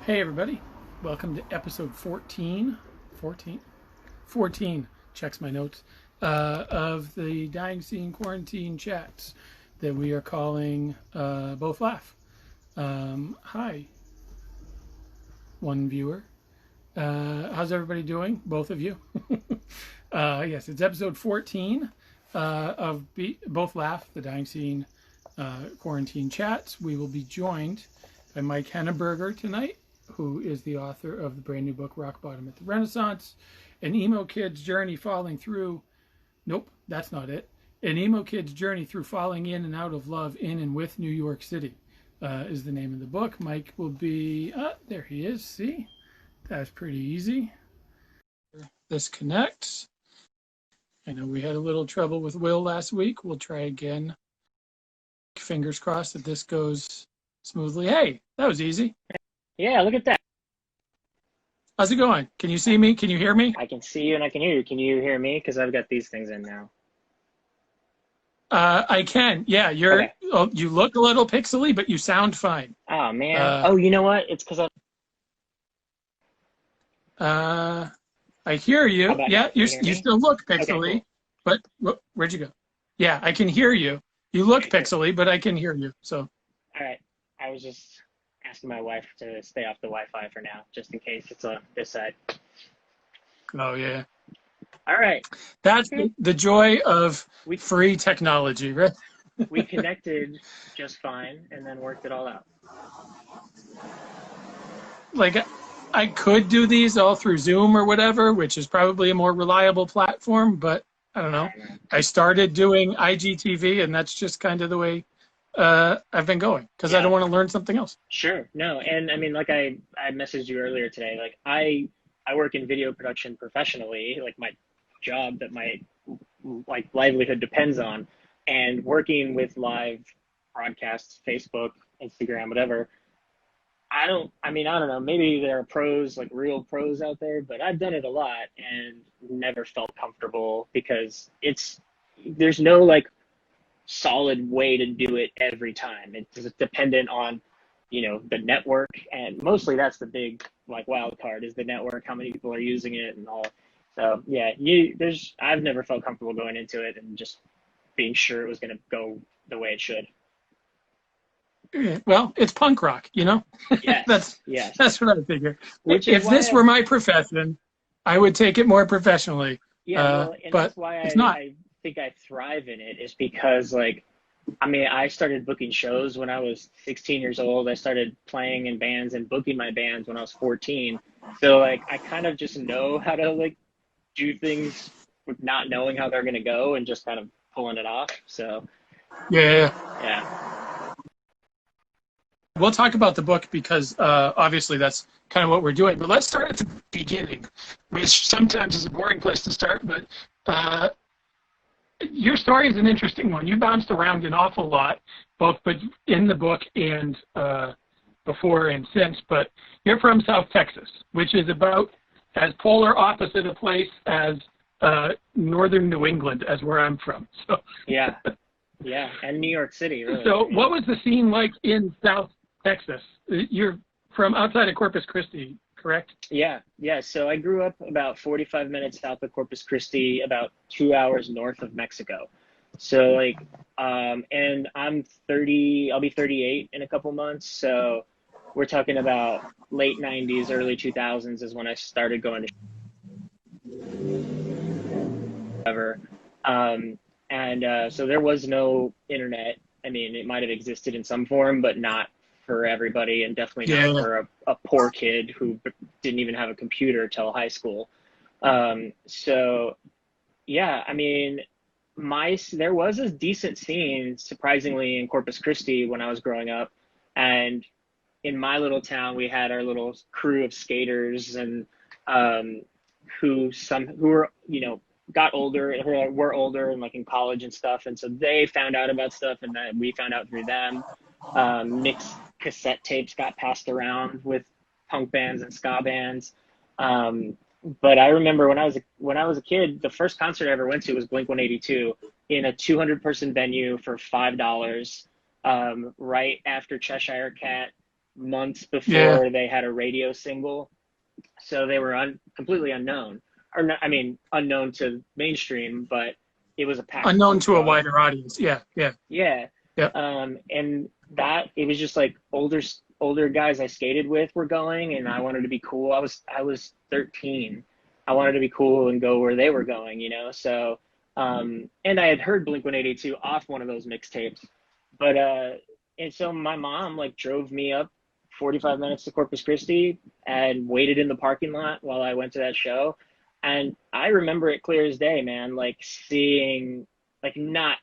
Hey everybody, welcome to episode 14, 14, checks my notes, of the Dying Scene Quarantine Chats that we are calling Both Laugh. Hi, one viewer. How's everybody doing? Both of you? Yes, it's episode 14 of Both Laugh, the Dying Scene Quarantine Chats. We will be joined by Mike Henneberger tonight, who is the author of the brand new book, Rock Bottom at the Renaissance, An Emo Kid's Journey Falling Through, nope, that's not it, An Emo Kid's Journey Through Falling In and Out of Love in and with New York City is the name of the book. Mike will be, there he is, see? That's pretty easy. This connects. I know we had a little trouble with Will last week. We'll try again. Fingers crossed that this goes smoothly. Hey, that was easy. Yeah, look at that. How's it going? Can you see me? Can you hear me? I can see you and I can hear you. Can you hear me? Because I've got these things in now. I can. Yeah, Okay. you look a little pixely, but you sound fine. Oh, man. Oh, you know what? It's because I hear you. How about Yeah, now? Can you you hear me? still look Okay, pixely, cool. but where'd you go? Yeah, I can hear you. You look Okay, cool. pixely, but I can hear you. So, All right. I was just asking my wife to stay off the Wi-Fi for now, just in case it's on this side. oh yeah, All right. that's the joy of We free technology, right? we connected just fine and then worked it all out. Like I could do these all through Zoom or whatever, which is probably a more reliable platform, but I don't know. I know. I started doing IGTV, and that's just kind of the way I've been going because I don't Yeah, want to learn something else. sure. No, and I mean, like I messaged you earlier today. Like I work in video production professionally, like my job that my like livelihood depends on, and working with live broadcasts, Facebook, Instagram, whatever. I don't know, maybe there are pros, like real pros out there, but I've done it a lot and never felt comfortable because there's no like solid way to do it every time. It's dependent on, the network, and mostly that's the big like wild card is the network, how many people are using it and all. So yeah, I've never felt comfortable going into it and just being sure it was going to go the way it should. Well, it's punk rock, Yes, that's yes. that's what I figure. Which is If why this were my profession, I would take it more professionally, yeah, well, and but that's why it's not. I think I thrive in it is because like, I mean, I started booking shows when I was 16 years old. I started playing in bands and booking my bands when I was 14. So like, I kind of just know how to like do things with not knowing how they're going to go and just kind of pulling it off. So Yeah. yeah, We'll talk about the book because obviously that's kind of what we're doing. But let's start at the beginning, which sometimes is a boring place to start. But your story is an interesting one. You bounced around an awful lot, both but in the book and before and since. But you're from South Texas, which is about as polar opposite a place as northern New England, as where I'm from. So yeah, yeah. And New York City, really. so Yeah. what was the scene like in South Texas? You're from outside of Corpus Christi, correct? Yeah, yeah. So I grew up about 45 minutes south of Corpus Christi, about 2 hours north of Mexico. So like, and I'm 30, I'll be 38 in a couple months. So we're talking about late 90s, early 2000s is when I started going to ever. So there was no internet. I mean, it might have existed in some form, but not for everybody, and definitely not Yeah. for a poor kid who didn't even have a computer till high school. So yeah, I mean, there was a decent scene, surprisingly, in Corpus Christi when I was growing up, and in my little town, we had our little crew of skaters and um, who were got older, who were older and like in college and stuff, and so they found out about stuff, and then we found out through them. Mixed cassette tapes got passed around with punk bands and ska bands. But I remember when I was a kid, the first concert I ever went to was Blink 182 in a 200 person venue for $5, right after Cheshire Cat months Yeah. before they had a radio single, so they were completely unknown, or not, I mean, unknown to mainstream, but it was a packed Unknown punk to a club. wider audience. Yeah. Yeah. Yeah. Yeah. And that it was just like older guys I skated with were going, and I wanted to be cool. I was 13. I wanted to be cool and go where they were going, you know. So, and I had heard Blink 182 off one of those mixtapes, but and so my mom like drove me up 45 minutes to Corpus Christi and waited in the parking lot while I went to that show. And I remember it clear as day, man, like seeing, like not,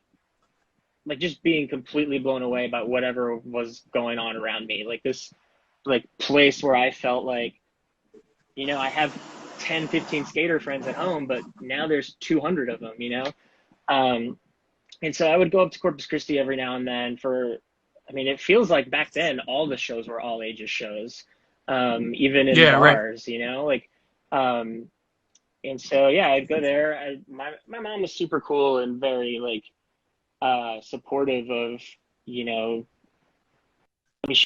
like just being completely blown away by whatever was going on around me. Like this, like place where I felt like, you know, I have 10, 15 skater friends at home, but now there's 200 of them, you know? Um, and so I would go up to Corpus Christi every now and then for, I mean, it feels like back then all the shows were all ages shows, even in Yeah. Right. bars, you know, like, um, and so yeah, I'd go there. My mom was super cool and very like supportive of, you know, I mean,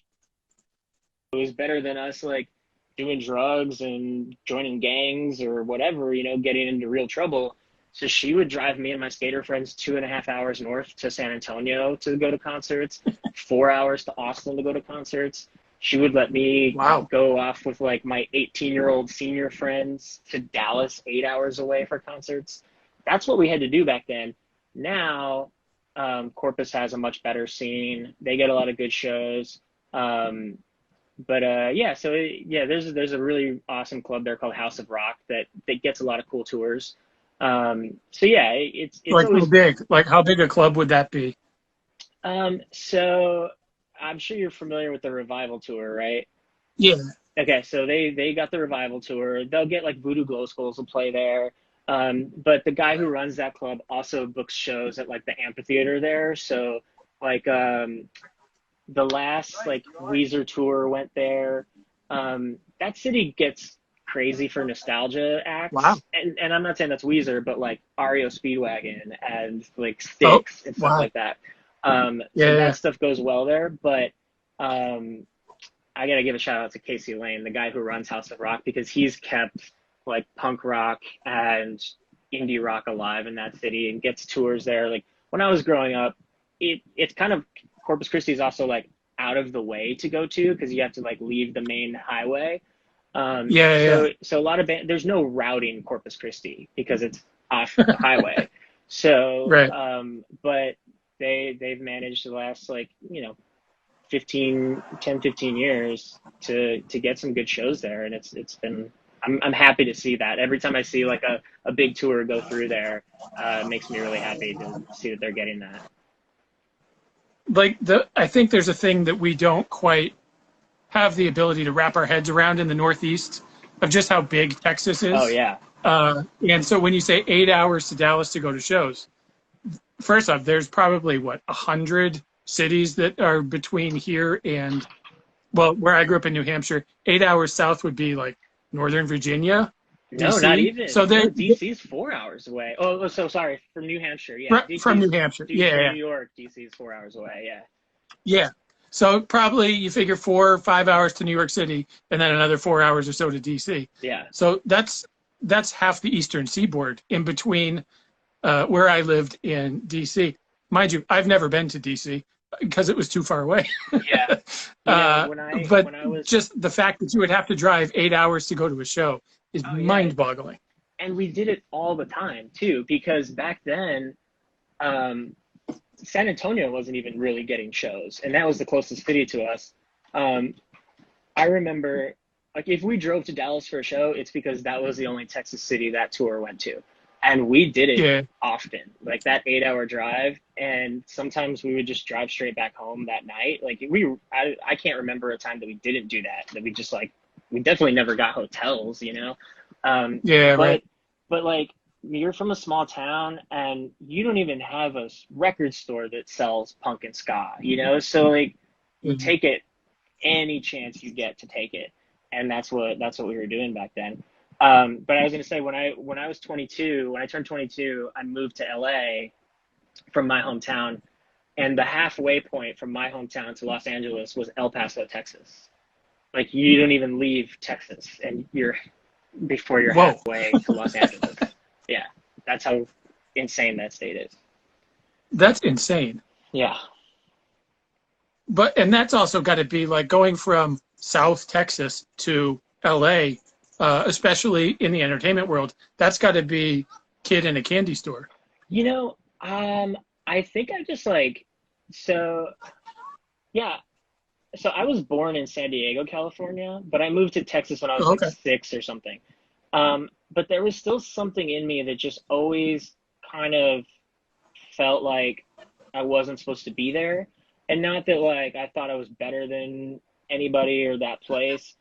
it was better than us like doing drugs and joining gangs or whatever, you know, getting into real trouble. So she would drive me and my skater friends 2.5 hours north to San Antonio to go to concerts, 4 hours to Austin to go to concerts. She would let me Wow. go off with like my 18-year-old senior friends to Dallas, 8 hours away for concerts. That's what we had to do back then. Now, Corpus has a much better scene. They get a lot of good shows. Um, but yeah, so yeah, there's a really awesome club there called House of Rock that gets a lot of cool tours. So yeah, it's Like how always big? Like how big a club would that be? so I'm sure you're familiar with the Revival tour, right? Yeah. Okay, so they got the Revival tour. They'll get like Voodoo Glow Skulls will play there. But the guy who runs that club also books shows at like the amphitheater there. So like the last like Weezer tour went there. That city gets crazy for nostalgia Wow. acts, and I'm not saying that's Weezer, but like REO Speedwagon and like Oh. Styx and stuff Wow. like that. So Yeah. that Yeah. stuff goes well there, but I gotta give a shout out to Casey Lane, the guy who runs House of Rock, because he's kept like punk rock and indie rock alive in that city and gets tours there. Like when I was growing up, it's kind of Corpus Christi is also like out of the way to go to because you have to like leave the main highway. Yeah. Yeah. So a lot of there's no routing Corpus Christi because it's off the highway. So, Right. but they've managed the last like 15 years to get some good shows there, and it's been I'm happy to see that. Every time I see like a big tour go through there, it makes me really happy to see that they're getting that. Like I think there's a thing that we don't quite have the ability to wrap our heads around in the Northeast of just how big Texas Oh is. yeah. And so when you say 8 hours to Dallas to go to shows, first off, there's probably what 100 cities that are between here and well, where I grew up in New Hampshire. 8 hours south would be like Northern Virginia, No, not DC. even. So No, they DC's 4 hours away. Oh, so sorry. From New Hampshire, yeah. from New Hampshire. From Yeah, New York, DC's 4 hours away. Yeah. yeah. So probably you figure 4 or 5 hours to New York City, and then another 4 hours or so to DC. Yeah. So that's half the Eastern Seaboard in between where I lived in DC. Mind you, I've never been to DC because it was too far away. Yeah. But when I was just the fact that you would have to drive 8 hours to go to a show is oh yeah, mind-boggling. and we did it all the time too because back then, um, San Antonio wasn't even really getting shows, and that was the closest city to us. Um, I remember, like, if we drove to Dallas for a show, it's because that was the only Texas city that tour went to. And we did it Yeah, often, like that 8 hour drive. And sometimes we would just drive straight back home that night. Like, I can't remember a time that we didn't do that, that we just like, we definitely never got hotels, you know? yeah, right. But like, you're from a small town and you don't even have a record store that sells punk and ska, you know? So like, you Mhm. take it any chance you get to take it, and that's what we were doing back then. But I was going to say when I was 22, when I turned 22, I moved to LA from my hometown, and the halfway point from my hometown to Los Angeles was El Paso, Texas. Like you don't even leave Texas and you're Whoa, halfway to Los Angeles. Yeah, that's how insane that state is. that's insane. Yeah. But and that's also got to be like going from South Texas to LA, especially in the entertainment world. That's got to be kid in a candy store. You know, I think I just like so yeah. So I was born in San Diego, California, but I moved to Texas when I was like Okay. 6 or something. But there was still something in me that just always kind of felt like I wasn't supposed to be there. And not that like I thought I was better than anybody or that place.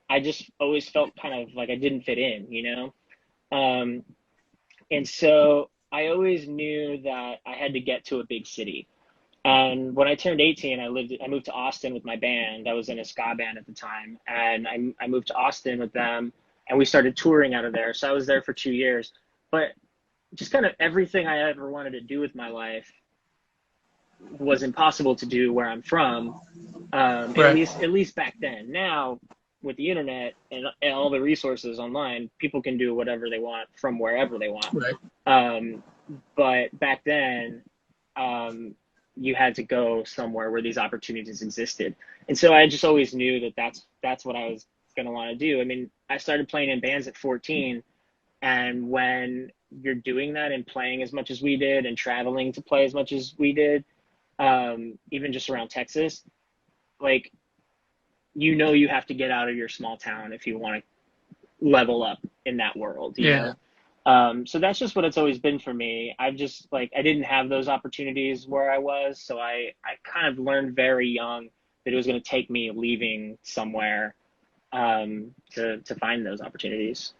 I just always felt kind of like I didn't fit in, you know? Um, and so I always knew that I had to get to a big city. And when I turned 18, I moved to Austin with my band. I was in a ska band at the time. And I moved to Austin with them and we started touring out of there. So I was there for 2 years. But just kind of everything I ever wanted to do with my life was impossible to do where I'm from. Right. At least back then. Now with the internet and all the resources online, people can do whatever they want from wherever they want. Right. Um, but back then, um, you had to go somewhere where these opportunities existed, and so I just always knew that that's what I was going to want to do. I mean, I started playing in bands at 14, and when you're doing that and playing as much as we did and traveling to play as much as we did, even just around Texas, like you have to get out of your small town if you want to level up in that world, you Yeah. know? So that's just what it's always been for me. I've just like, I didn't have those opportunities where I was. So I kind of learned very young that it was going to take me leaving somewhere, to find those opportunities.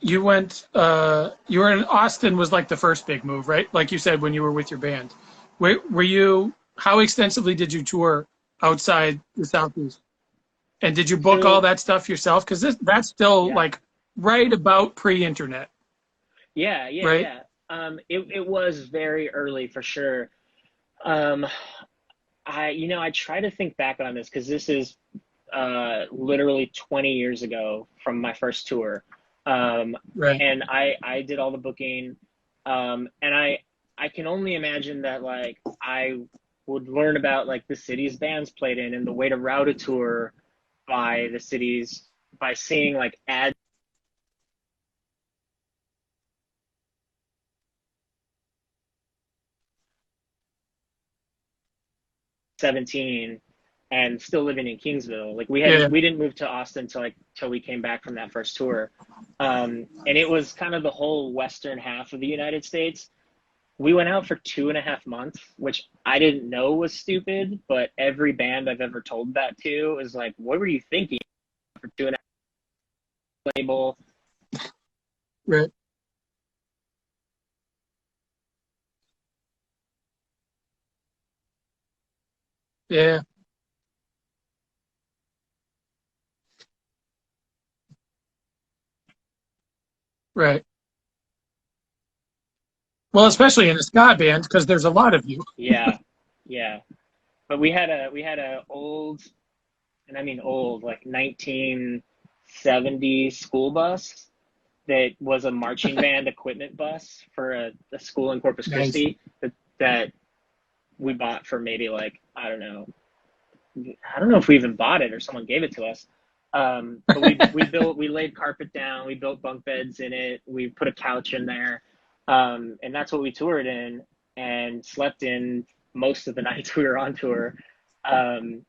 You went. You were in Austin. Was like the first big move, right? Like you said when you were with your band. Were you? How extensively did you tour outside the Southeast? And did you book all So that stuff yourself? Because that's still yeah, like right about pre-internet, right? yeah. It was very early for sure. Um, I try to think back on this because this is literally 20 years ago from my first tour. Um, Right. and I did all the booking. And I can only imagine that like I would learn about like the cities bands played in and the way to route a tour by the cities by seeing like ads 17 and still living in Kingsville. Like Yeah. we didn't move to Austin till we came back from that first tour. And it was kind of the whole western half of the United States. We went out for 2.5 months, which I didn't know was stupid, but every band I've ever told that to is like, what were you thinking for 2.5 label? Right. Yeah. Right. Well, especially in a ska band because there's a lot of you. Yeah, yeah. But we had a old, and I mean old, like 1970 school bus that was a marching band equipment bus for a school in Corpus Nice. Christi that we bought for maybe like I don't know if we even bought it or someone gave it to us. But we laid carpet down, we built bunk beds in it, we put a couch in there, and that's what we toured in and slept in most of the nights we were on tour. Um,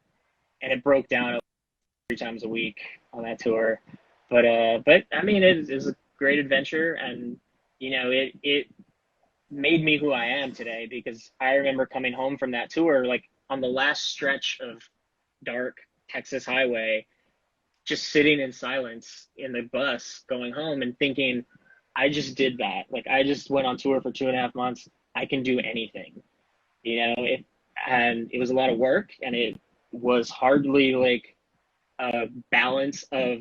and it broke down 3 times a week on that tour. But I mean, it was a great adventure, and it made me who I am today because I remember coming home from that tour, like on the last stretch of dark Texas highway, just sitting in silence in the bus going home and thinking, I just did that. Like I just went on tour for 2.5 months. I can do anything, and it was a lot of work and it was hardly like a balance of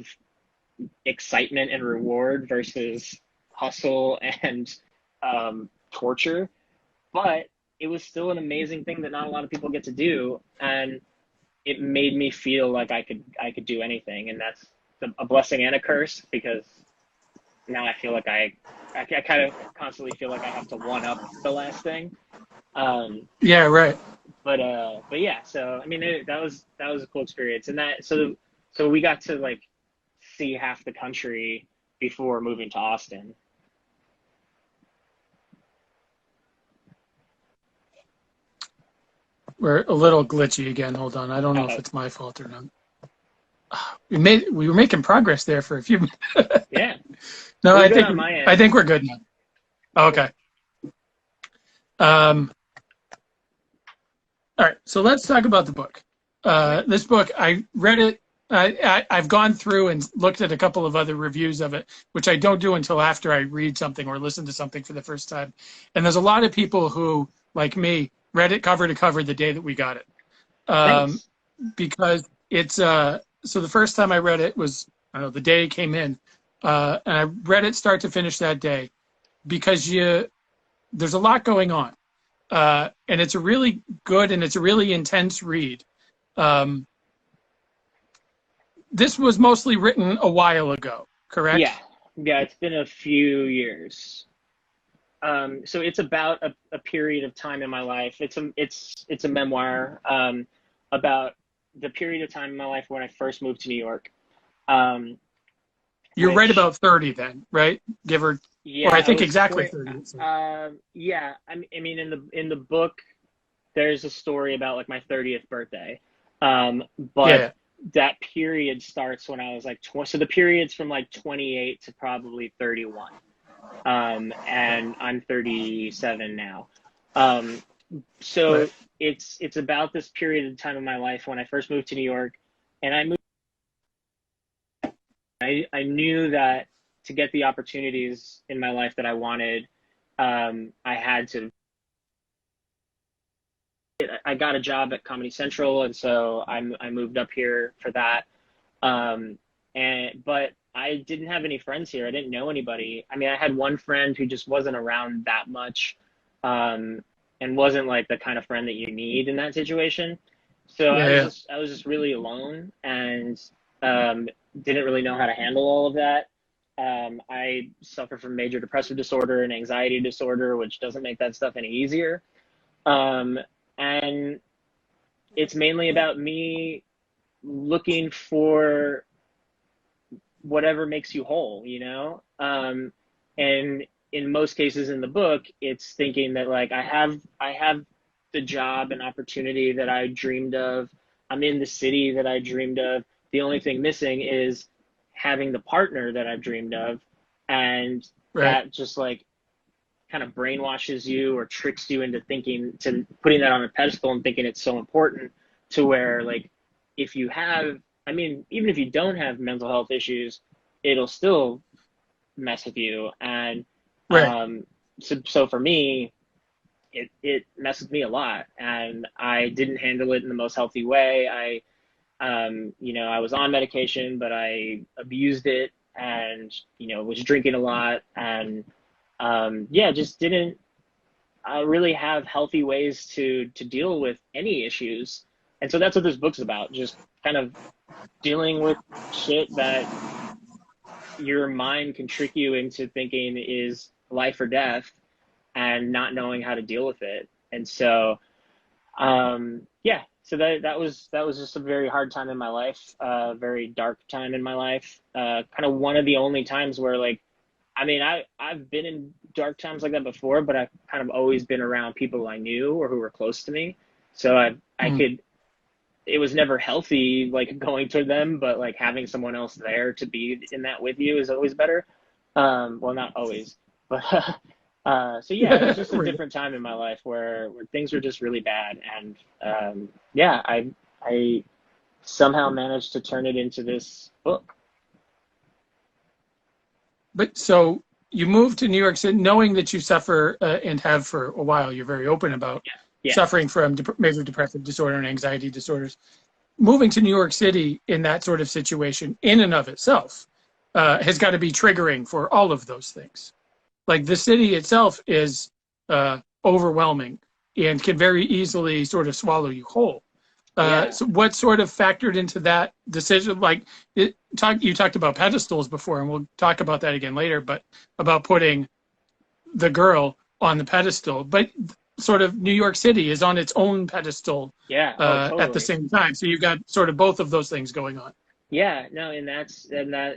excitement and reward versus hustle and torture, but it was still an amazing thing that not a lot of people get to do. And it made me feel like I could do anything, and that's a blessing and a curse, because now I feel like I kind of constantly feel like I have to one up the last thing. Um, Yeah, right. but yeah, so I mean, that was a cool experience, and so we got to like see half the country before moving to Austin. We're a little glitchy again. Hold on. I don't know if Uh, it's my fault or not. We were making progress there for a few minutes. yeah, No, we're good on my I end. think we're good now. Cool. Okay. Um, all right. So let's talk about the book. Okay. This book, I read it. I've gone through and looked at a couple of other reviews of it, which I don't do until after I read something or listen to something for the first time. And there's a lot of people who, like me, read it cover to cover the day that we got it. Um, Thanks. because it's so the first time I read it was, I don't know, the day it came in, and I read it start to finish that day, because there's a lot going on, and it's a really good and it's a really intense read. Um, this was mostly written a while ago, Yeah, correct? yeah, it's been a few years. So it's about a period of time in my life. It's a memoir, about the period of time in my life when I first moved to New York. Um, You're right which about 30 then, right? Give or I Yeah, I think was exactly 20. 30. So. Yeah, I mean, in the book, there's a story about like my 30th birthday. But Yeah, that period starts when I was like 20. So the period's from like 28 to probably 31. And I'm 37 now. Um, right. so it's about this period of time in my life when I first moved to New York, and I knew that to get the opportunities in my life that I wanted, I had to. I got a job at Comedy Central, and so I moved up here for that. Um, but I didn't have any friends here. I didn't know anybody. I mean, I had one friend who just wasn't around that much, um, and wasn't like the kind of friend that you need in that situation. So Yeah, yeah. I was just really alone, and um, didn't really know how to handle all of that. I suffer from major depressive disorder and anxiety disorder, which doesn't make that stuff any easier. Um, and it's mainly about me looking for whatever makes you whole, you know? And in most cases in the book, it's thinking that like I have the job and opportunity that I dreamed of. I'm in the city that I dreamed of. The only thing missing is having the partner that I've dreamed of. And Right. that just like kind of brainwashes you or tricks you into thinking, to putting that on a pedestal and thinking it's so important, to where like if you have, I mean, even if you don't have mental health issues, it'll still mess with you. And Right. so for me, it messed with me a lot, and I didn't handle it in the most healthy way. You know, I was on medication, but I abused it, and you know, was drinking a lot, and yeah, just didn't really have healthy ways to deal with any issues. And so that's what this book's about, just kind of dealing with shit that your mind can trick you into thinking is life or death, and not knowing how to deal with it. And so yeah, so that was just a very hard time in my life, very dark time in my life, kind of one of the only times where like, I mean, I've been in dark times like that before, but I've kind of always been around people I knew or who were close to me. So I Mm. could, it was never healthy like going to them, but like having someone else there to be in that with you is always better. Well, not always, but so yeah, it was just a Right. different time in my life where things were just really bad, and yeah, I somehow managed to turn it into this book. But so you moved to New York City knowing that you suffer and have for a while. You're very open about Yeah, suffering from major depressive disorder and anxiety disorders. Moving to New York City in that sort of situation, in and of itself, has got to be triggering for all of those things. Like the city itself is overwhelming and can very easily sort of swallow you whole. Yeah. So what sort of factored into that decision? Like you talked about pedestals before, and we'll talk about that again later, but about putting the girl on the pedestal, but sort of New York City is on its own pedestal Yeah. Oh, at the totally. same time. So you've got sort of both of those things going on. Yeah, no,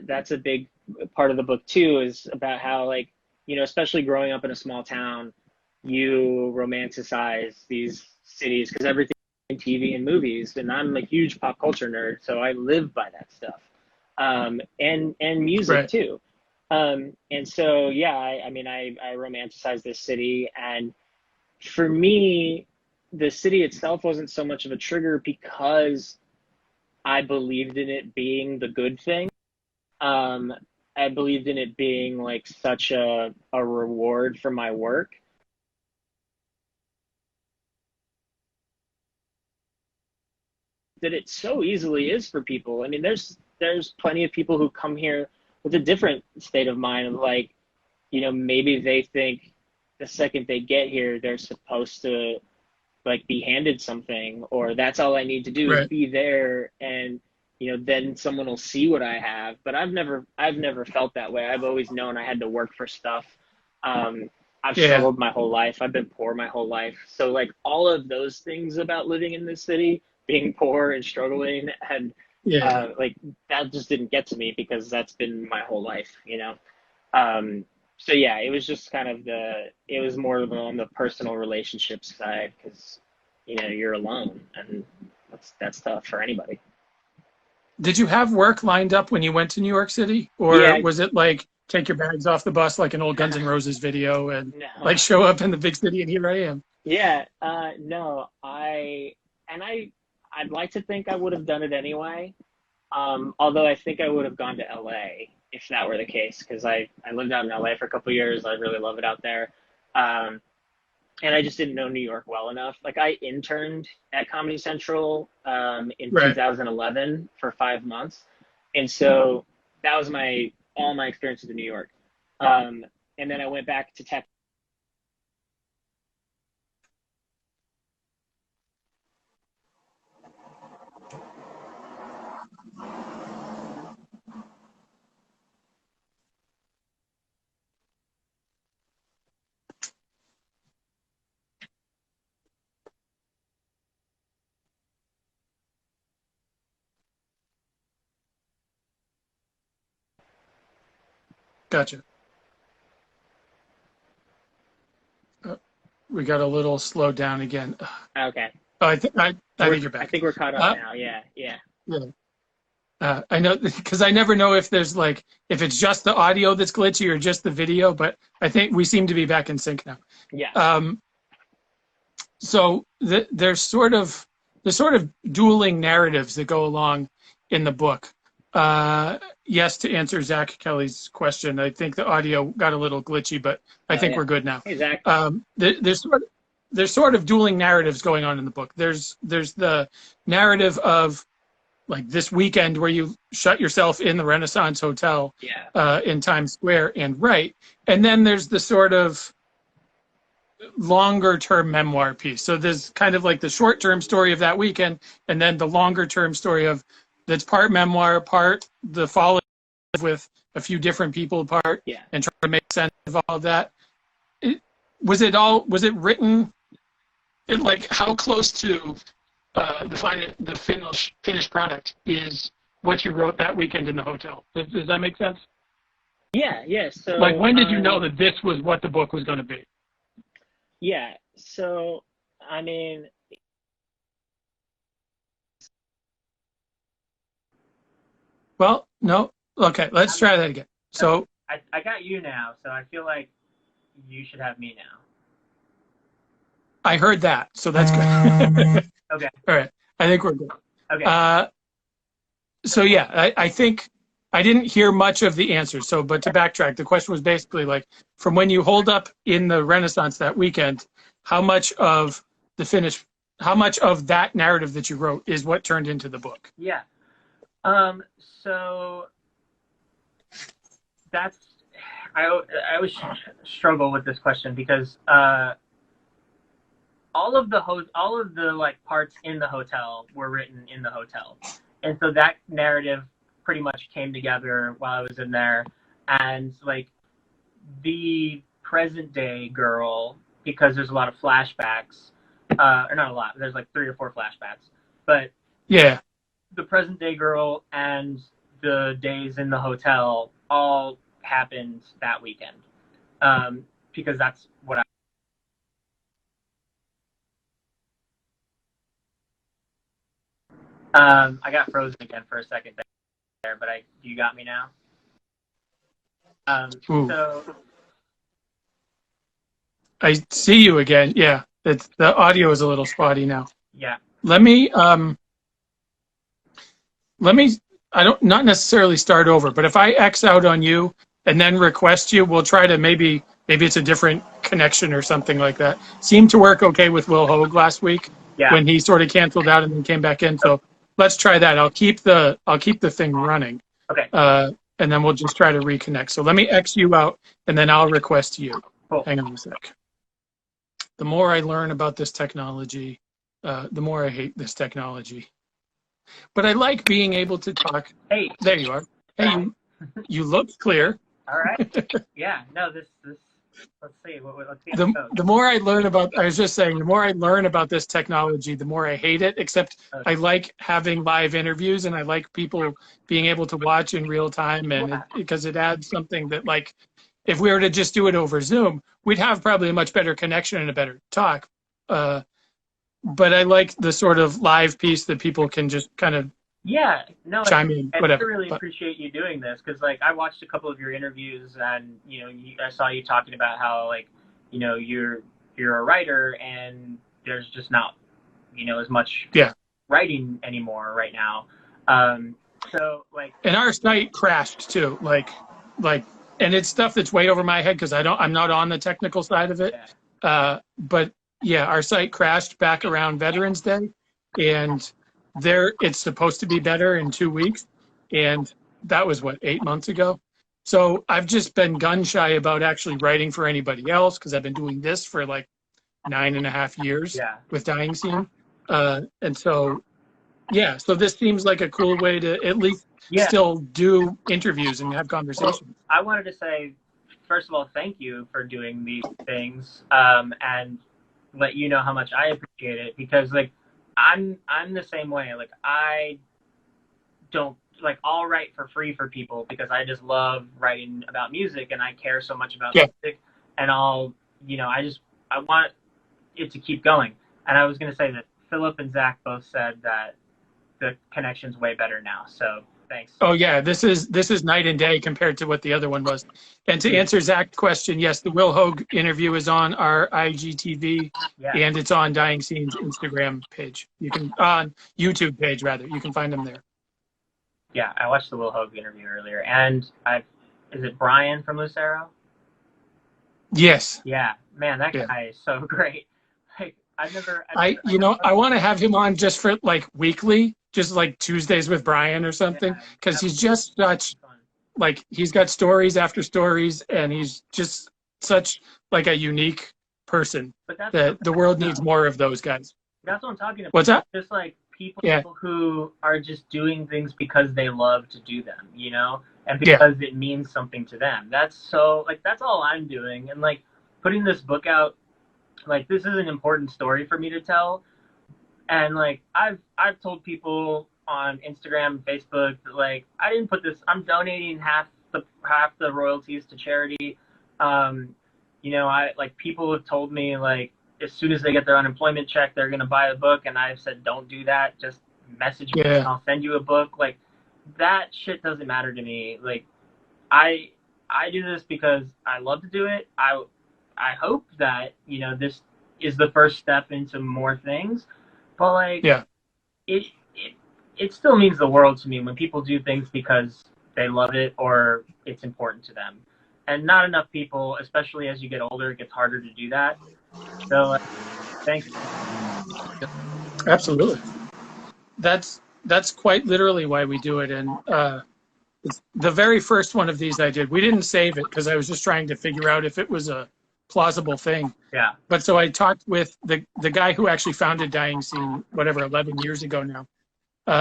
that's a big part of the book too, is about how, like, especially growing up in a small town, you romanticize these cities because everything in TV and movies, and I'm a huge pop culture nerd, so I live by that stuff. And music Right. too. And so yeah, I mean I romanticize this city, and for me, the city itself wasn't so much of a trigger because I believed in it being the good thing. Um, I believed in it being like such a reward for my work that it so easily is for people. I mean, there's plenty of people who come here with a different state of mind of like, maybe they think the second they get here, they're supposed to like be handed something, or that's all I need to do is Right. be there, and then someone will see what I have. But I've never felt that way. I've always known I had to work for stuff. um I've Yeah. struggled my whole life. I've been poor my whole life, so like all of those things about living in this city, being poor and struggling, and Yeah. like that just didn't get to me because that's been my whole life. um so yeah, it was just kind of it was more on the personal relationship side because you're alone, and that's tough for anybody. Did you have work lined up when you went to New York City, or Yeah. was it like take your bags off the bus like an old Guns N' Roses video and No. like show up in the big city and here I am? Yeah. No. I'd like to think I would have done it anyway. Although I think I would have gone to LA if that were the case, because I lived out in LA for a couple of years. I really love it out there. Um, and I just didn't know New York well enough. Like I interned at Comedy Central in Right. 2011 for 5 months, and so that was my all my experience with New York. Um, and then I went back to tech. Gotcha. Uh, we got a little slowed down again. Okay, Oh, I think you're I back. think we're caught up Uh, now. Yeah, yeah. yeah. I know because I never know if there's like if it's just the audio that's glitchy or just the video, but I think we seem to be back in sync now. Yes. Um, so there's sort of dueling narratives that go along in the book. Yes, to answer Zach Kelly's question, I think the audio got a little glitchy, but I Oh think yeah. we're good now. Hey Zach. There's sort of dueling narratives going on in the book. There's the narrative of like this weekend where you shut yourself in the Renaissance Hotel Yeah. in Times Square and write, and then there's the sort of longer term memoir piece. So there's kind of like the short term story of that weekend, and then the longer term story of that's part memoir, part the falling with a few different people apart, Yeah. and trying to make sense of all of that. It, was it written like how close to the finished product is what you wrote that weekend in the hotel? Does that make sense? Yeah. Yeah. Like So when did you know that this was what the book was going to be? yeah. So I mean, Well, no. Okay, let's I'm, try that again. So I got you now, so I feel like you should have me now. I heard that, so that's good. Okay. All right, I think we're good. Okay. Uh, so yeah, I think I didn't hear much of the answer. So, but to backtrack, the question was basically like, from when you hold up in the Renaissance that weekend, how much of the finish, how much of that narrative that you wrote is what turned into the book? Yeah. So that's I always struggle with this question because all of the like parts in the hotel were written in the hotel, and so that narrative pretty much came together while I was in there, and like the present day girl, because there's a lot of flashbacks, or not a lot, there's like 3 or 4 flashbacks, but Yeah. the present day girl and the days in the hotel all happened that weekend, because that's what I got frozen again for a second there, but you got me now. Ooh. So I see you again. Yeah. The audio is a little spotty now. yeah, Let me I don't not necessarily start over, but if I X out on you and then request you, we'll try to maybe it's a different connection or something like that. Seemed to work okay with Will Hogue last week yeah, when he sort of canceled out and then came back in. So let's try that. I'll keep the thing running. okay, And then we'll just try to reconnect. So let me X you out and then I'll request you. cool. Hang on a sec. The more I learn about this technology, the more I hate this technology. But I like being able to talk. Hey, There you are. Hey, you look clear. all right, yeah, no, this. Let's see. Let's see how it goes. The more I learn about, I was just saying, the more I learn about this technology, the more I hate it. Except I like having live interviews, and I like people being able to watch in real time, and because it adds something that, like, if we were to just do it over Zoom, we'd have probably a much better connection and a better talk. But I like the sort of live piece that people can just kind of Yeah, no, chime in, I whatever. really But appreciate you doing this because, like, I watched a couple of your interviews, and I saw you talking about how, like, you're a writer, and there's just not, as much yeah, writing anymore right now. So, like, and our site crashed too. Like, and it's stuff that's way over my head because I'm not on the technical side of it. yeah, But yeah, our site crashed back around Veterans Day, and it's supposed to be better in 2 weeks, and that was what, 8 months ago. So I've just been gun shy about actually writing for anybody else because I've been doing this for like 9.5 years yeah. with Dying Scene, and so yeah, so this seems like a cool way to at least Yeah. still do interviews and have conversations. Well, I wanted to say, first of all, thank you for doing these things, and let you know how much I appreciate it because, like, I'm the same way. Like, I don't like I'll write for free for people because I just love writing about music and I care so much about music, and I want it to keep going. And I was gonna say that Philip and Zach both said that the connection's way better now. So thanks. Oh yeah, this is night and day compared to what the other one was. And to answer Zach's question, yes, the Will Hogue interview is on our IGTV, and it's on Dying Scene's Instagram page. You can on YouTube page rather. You can find them there. Yeah, I watched the Will Hogue interview earlier, and is it Brian from Lucero? Yes. Yeah, man, that guy is so great. Like, I want to have him on just for like weekly, just like Tuesdays with Brian or something, because he's just such like he's got stories after stories, and he's just such like a unique person that the world needs more of those guys. That's what I'm talking about. What's that? Just like people who are just doing things because they love to do them, and because it means something to them. That's all I'm doing, and like putting this book out. Like, this is an important story for me to tell, and like I've told people on Instagram and Facebook that, like, I didn't put this. I'm donating half the royalties to charity. People have told me, like, as soon as they get their unemployment check, they're gonna buy a book, and I've said, don't do that. Just message me, and I'll send you a book. Like, that shit doesn't matter to me. Like, I do this because I love to do it. I hope that, this is the first step into more things, but like, it still means the world to me when people do things because they love it or it's important to them. And not enough people, especially as you get older, it gets harder to do that. So thanks. Absolutely. That's quite literally why we do it. And the very first one of these I did, we didn't save it because I was just trying to figure out if it was a plausible thing. Yeah. But so I talked with the guy who actually founded Dying Scene, whatever, 11 years ago now.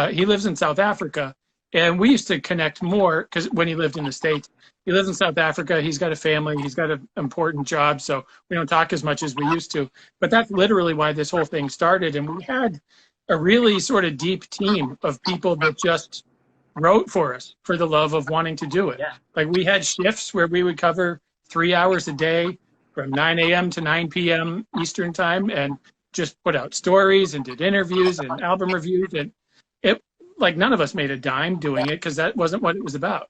He lives in South Africa, and we used to connect more because when he lived in the States, he lives in South Africa. He's got a family. He's got an important job, so we don't talk as much as we used to. But that's literally why this whole thing started. And we had a really sort of deep team of people that just wrote for us for the love of wanting to do it. Yeah. Like we had shifts where we would cover 3 hours a day from 9 a.m. to 9 p.m. Eastern time and just put out stories and did interviews and album reviews. And it, like, none of us made a dime doing it because that wasn't what it was about.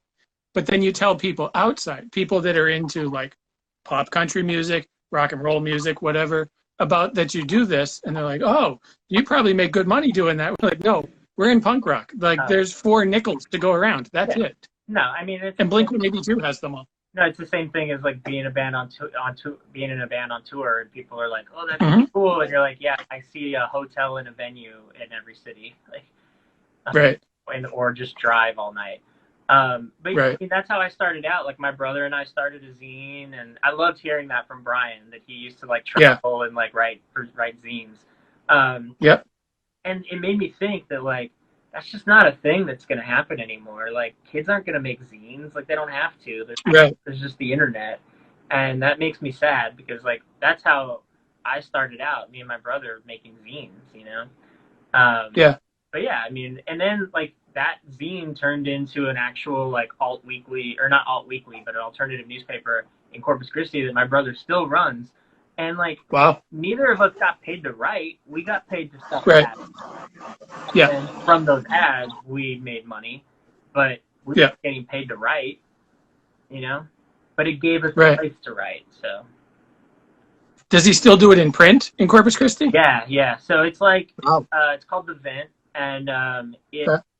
But then you tell people outside, people that are into like pop country music, rock and roll music, whatever, about that you do this, and they're like, "Oh, you probably make good money doing that." We're like, "No, we're in punk rock. Like, there's 4 nickels to go around. That's it." No, I mean, and Blink-182 has them all. No, it's the same thing as like being in a band on being in a band on tour, and people are like, "Oh, that's really cool," and you're like, "Yeah, I see a hotel and a venue in every city, like, right, or just drive all night." But right. I mean, that's how I started out. Like my brother and I started a zine, and I loved hearing that from Brian that he used to like travel and like write zines. Yep. And it made me think that like that's just not a thing that's going to happen anymore. Like kids aren't going to make zines. Like they don't have to. There's just the internet. And that makes me sad because like that's how I started out, me and my brother making zines, you know? But yeah, I mean, and then like that zine turned into an actual like alt weekly, or not alt weekly, but an alternative newspaper in Corpus Christi that my brother still runs. And like, neither of us got paid to write. We got paid to sell ads. Yeah. And from those ads, we made money, but we weren't getting paid to write, you know? But it gave us a place to write, so. Does he still do it in print in Corpus Christi? Yeah. So it's like, it's called The Vent, and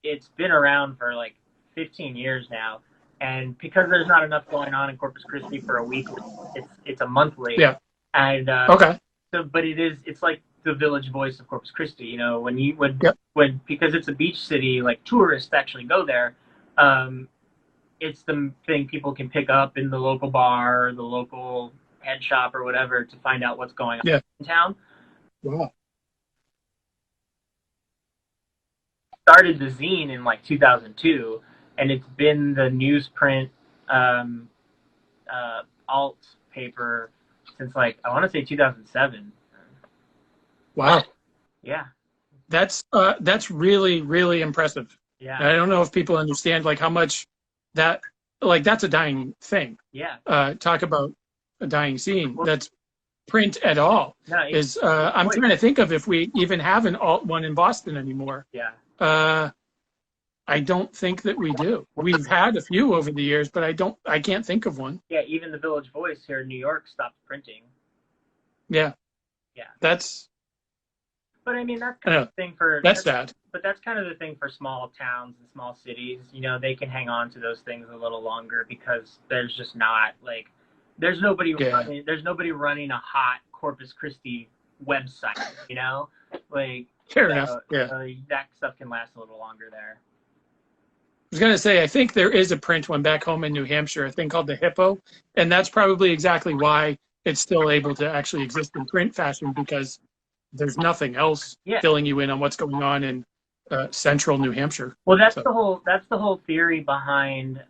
it's been around for like 15 years now. And because there's not enough going on in Corpus Christi for a week, it's a monthly. Yeah. And so, but it's like the Village Voice of Corpus Christi. You know, when because it's a beach city, like tourists actually go there. It's the thing people can pick up in the local bar, or the local head shop, or whatever to find out what's going on in town. Wow. Started the zine in like 2002, and it's been the newsprint alt paper since like I want to say 2007. Wow. Yeah. That's really, really impressive. Yeah. I don't know if people understand like how much that's a dying thing. Yeah. Talk about a dying scene. That's print at all. No, I'm trying to think of if we even have an alt one in Boston anymore. Yeah. I don't think that we do. We've had a few over the years, but I can't think of one. Yeah, even the Village Voice here in New York stopped printing. Yeah. Yeah. But I mean, that's kind of the thing for... That's sad. But that's kind of the thing for small towns and small cities. You know, they can hang on to those things a little longer because there's just not, like... There's nobody running a hot Corpus Christi website, you know? Like... Fair enough, yeah. That stuff can last a little longer there. I was going to say, I think there is a print one back home in New Hampshire, a thing called the Hippo, and that's probably exactly why it's still able to actually exist in print fashion, because there's nothing else filling you in on what's going on in central New Hampshire. Well, that's the whole theory behind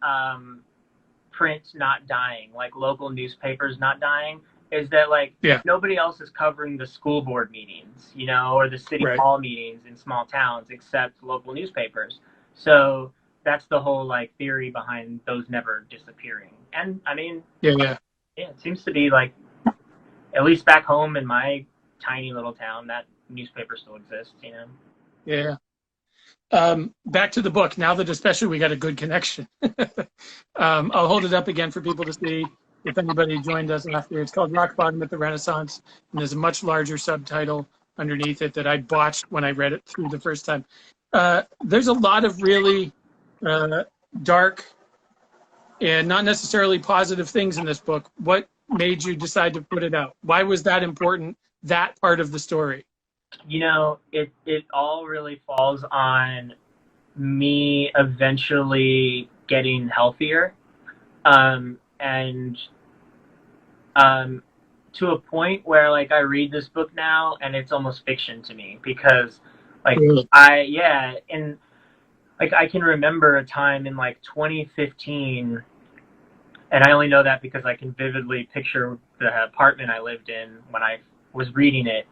print not dying, like local newspapers not dying, is that like nobody else is covering the school board meetings, you know, or the city hall meetings in small towns except local newspapers. So that's the whole like theory behind those never disappearing. And I mean, it seems to be like, at least back home in my tiny little town, that newspaper still exists, you know? Yeah. Back to the book, now that especially we got a good connection. I'll hold it up again for people to see if anybody joined us after. It's called Rock Bottom at the Renaissance, and there's a much larger subtitle underneath it that I botched when I read it through the first time. There's a lot of really dark and not necessarily positive things in this book. What made you decide to put it out? Why was that important, that part of the story? You know, it all really falls on me eventually getting healthier. And to a point where like I read this book now and it's almost fiction to me, because like Really? and like I can remember a time in like 2015, and I only know that because I can vividly picture the apartment I lived in when I was reading it.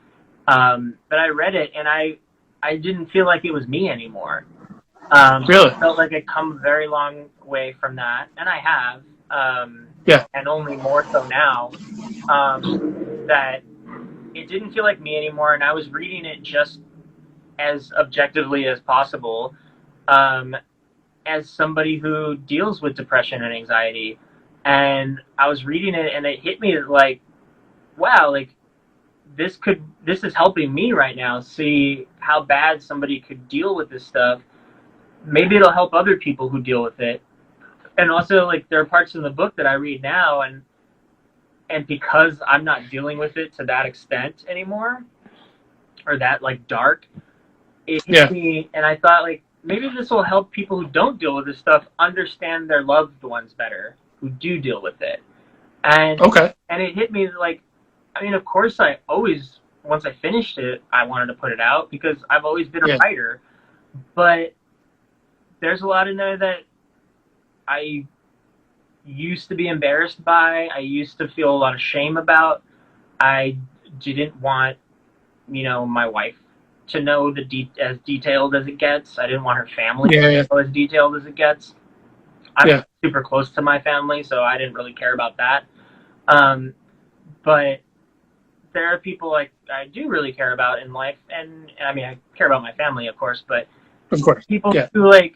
But I read it and I didn't feel like it was me anymore. Really? I felt like I'd come a very long way from that, and I have. Yeah. And only more so now. That it didn't feel like me anymore, and I was reading it just as objectively as possible, as somebody who deals with depression and anxiety. And I was reading it, and it hit me like, wow, like this is helping me right now see how bad somebody could deal with this stuff. Maybe it'll help other people who deal with it. And also, like, there are parts in the book that I read now, and because I'm not dealing with it to that extent anymore, or that like dark, it hit me, and I thought like maybe this will help people who don't deal with this stuff understand their loved ones better, who do deal with it. And and it hit me like, I mean, of course, I always, once I finished it, I wanted to put it out because I've always been a writer, but there's a lot in there that I used to be embarrassed by. I used to feel a lot of shame about. I didn't want, my wife to know as detailed as it gets. I didn't want her family to know as detailed as it gets. I'm super close to my family, so I didn't really care about that. But there are people like I do really care about in life, and I mean I care about my family, of course, but people who like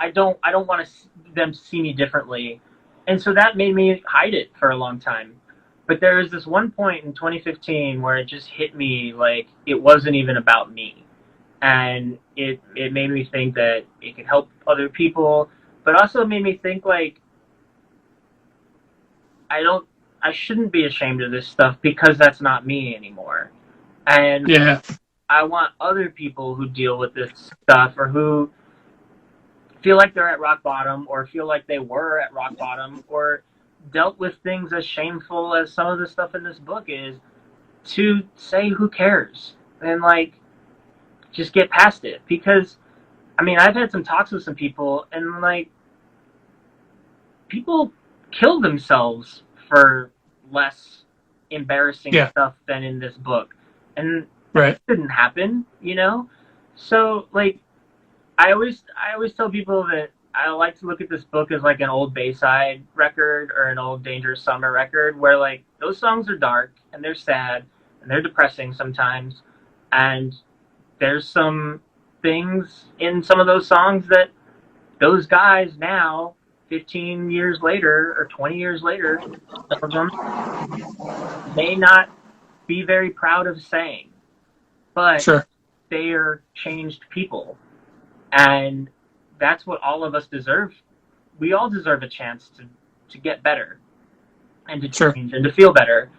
I don't want them to see me differently, and so that made me hide it for a long time. But there was this one point in 2015 where it just hit me like it wasn't even about me, and it made me think that it could help other people, but also made me think like I shouldn't be ashamed of this stuff because that's not me anymore. And I want other people who deal with this stuff or who feel like they're at rock bottom or feel like they were at rock bottom or dealt with things as shameful as some of the stuff in this book is, to say who cares and like just get past it. Because I mean I've had some talks with some people and like people kill themselves for less embarrassing stuff than in this book, and that didn't happen, so like I always tell people that I like to look at this book as like an old Bayside record or an old Dangerous Summer record, where like those songs are dark and they're sad and they're depressing sometimes, and there's some things in some of those songs that those guys now 15 years later or 20 years later, some of them may not be very proud of saying, but they are changed people. And that's what all of us deserve. We all deserve a chance to get better and to change and to feel better.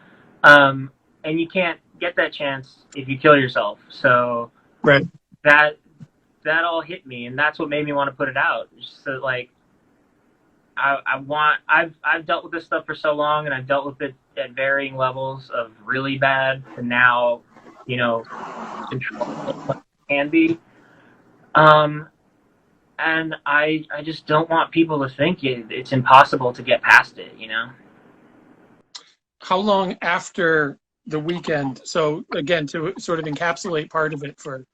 And you can't get that chance if you kill yourself. So that all hit me, and that's what made me want to put it out. Just so like I've dealt with this stuff for so long, and I've dealt with it at varying levels of really bad to now, control can be. And I just don't want people to think it's impossible to get past it, How long after the weekend? So again, to sort of encapsulate part of it for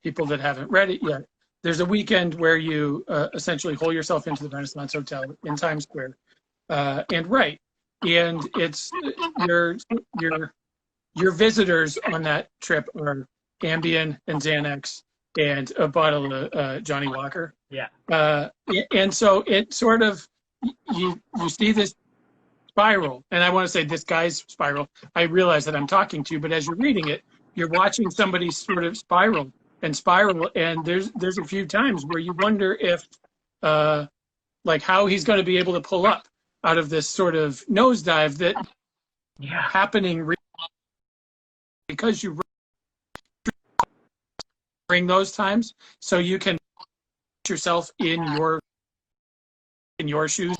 people that haven't read it yet, there's a weekend where you essentially hole yourself into the Renaissance Hotel in Times Square and write. And it's your visitors on that trip are Ambien and Xanax and a bottle of Johnnie Walker. And so it sort of, you see this spiral, and I want to say this guy's spiral. I realize that I'm talking to you, but as you're reading it, you're watching somebody sort of spiral, and there's a few times where you wonder if, like, how he's going to be able to pull up out of this sort of nosedive that happening because you bring those times, so you can put yourself in your shoes.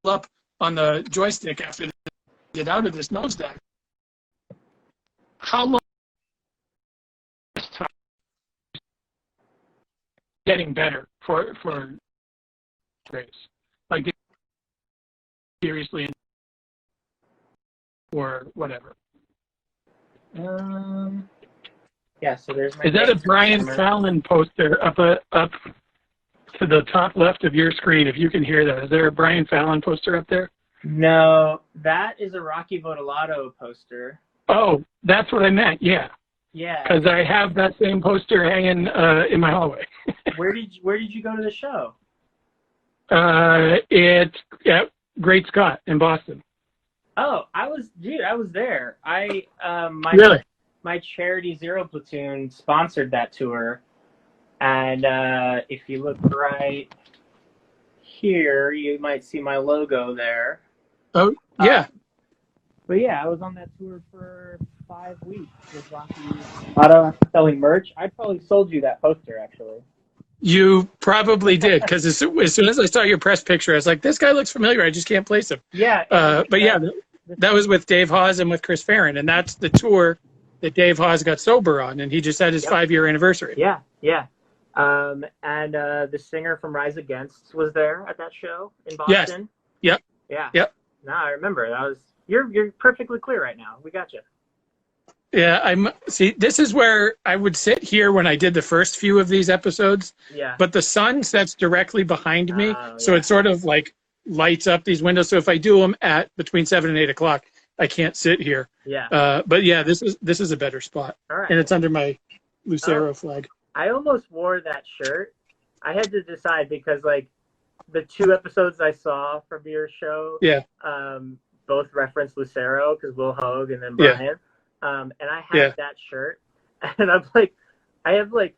up on the joystick after they get out of this nose dive. How long is time getting better for race? Like seriously, or whatever. Yeah. So there's my. Is that a Brian Fallon poster up to the top left of your screen? If you can hear that, is there a Brian Fallon poster up there? No, that is a Rocky Votolato poster. Oh, that's what I meant. Yeah. Yeah. Because I have that same poster hanging in my hallway. Where did you go to the show? It's at Great Scott in Boston. Oh, I was there. Really? My charity Zero Platoon sponsored that tour, and if you look right here, you might see my logo there. Oh, yeah. But yeah, I was on that tour for 5 weeks with Rocky Auto selling merch. I probably sold you that poster, actually. You probably did, because as soon as I saw your press picture, I was like, this guy looks familiar. I just can't place him. Yeah. But yeah, that was with Dave Hawes and with Chris Farron, and that's the tour that Dave Hawes got sober on, and he just had his 5-year anniversary. Yeah, yeah. And the singer from Rise Against was there at that show in Boston. Yes. Yep. Yeah. Yep. No, I remember. That was you're perfectly clear right now. We got you. Yeah, this is where I would sit here when I did the first few of these episodes. Yeah. But the sun sets directly behind me, so it sort of like lights up these windows. So if I do them at between 7 and 8 o'clock, I can't sit here. Yeah. But yeah, this is a better spot. All right. And it's under my Lucero flag. I almost wore that shirt. I had to decide because like the 2 episodes I saw from your show, both reference Lucero because Will Hogue and then Brian. Yeah. And I had that shirt, and I have like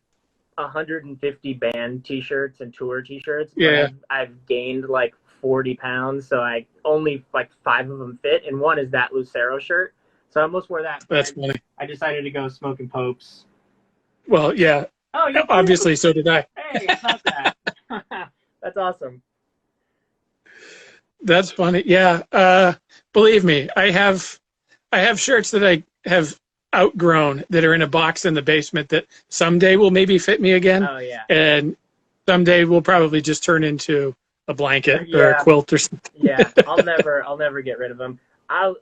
150 band T-shirts and tour T-shirts. Yeah. I've gained like 40 pounds, so I only like 5 of them fit, and one is that Lucero shirt. So I almost wore that. That's funny. I decided to go Smoking Popes. Well, yeah. Oh, you obviously, so did I. Hey, it's not that. That's awesome. That's funny. Yeah. Believe me, I have shirts that I have outgrown that are in a box in the basement that someday will maybe fit me again. Oh yeah. And someday will probably just turn into a blanket or a quilt or something. Yeah, I'll never get rid of them. I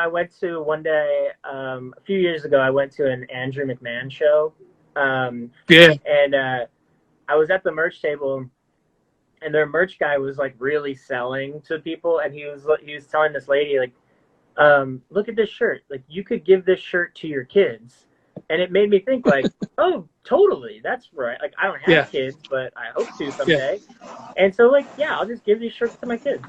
went to one day a few years ago. I went to an Andrew McMahon show. And I was at the merch table, and their merch guy was like really selling to people, and he was telling this lady like, look at this shirt. Like, you could give this shirt to your kids. And it made me think, like, oh, totally. That's right. Like, I don't have kids, but I hope to someday. Yeah. And so, like, I'll just give these shirts to my kids.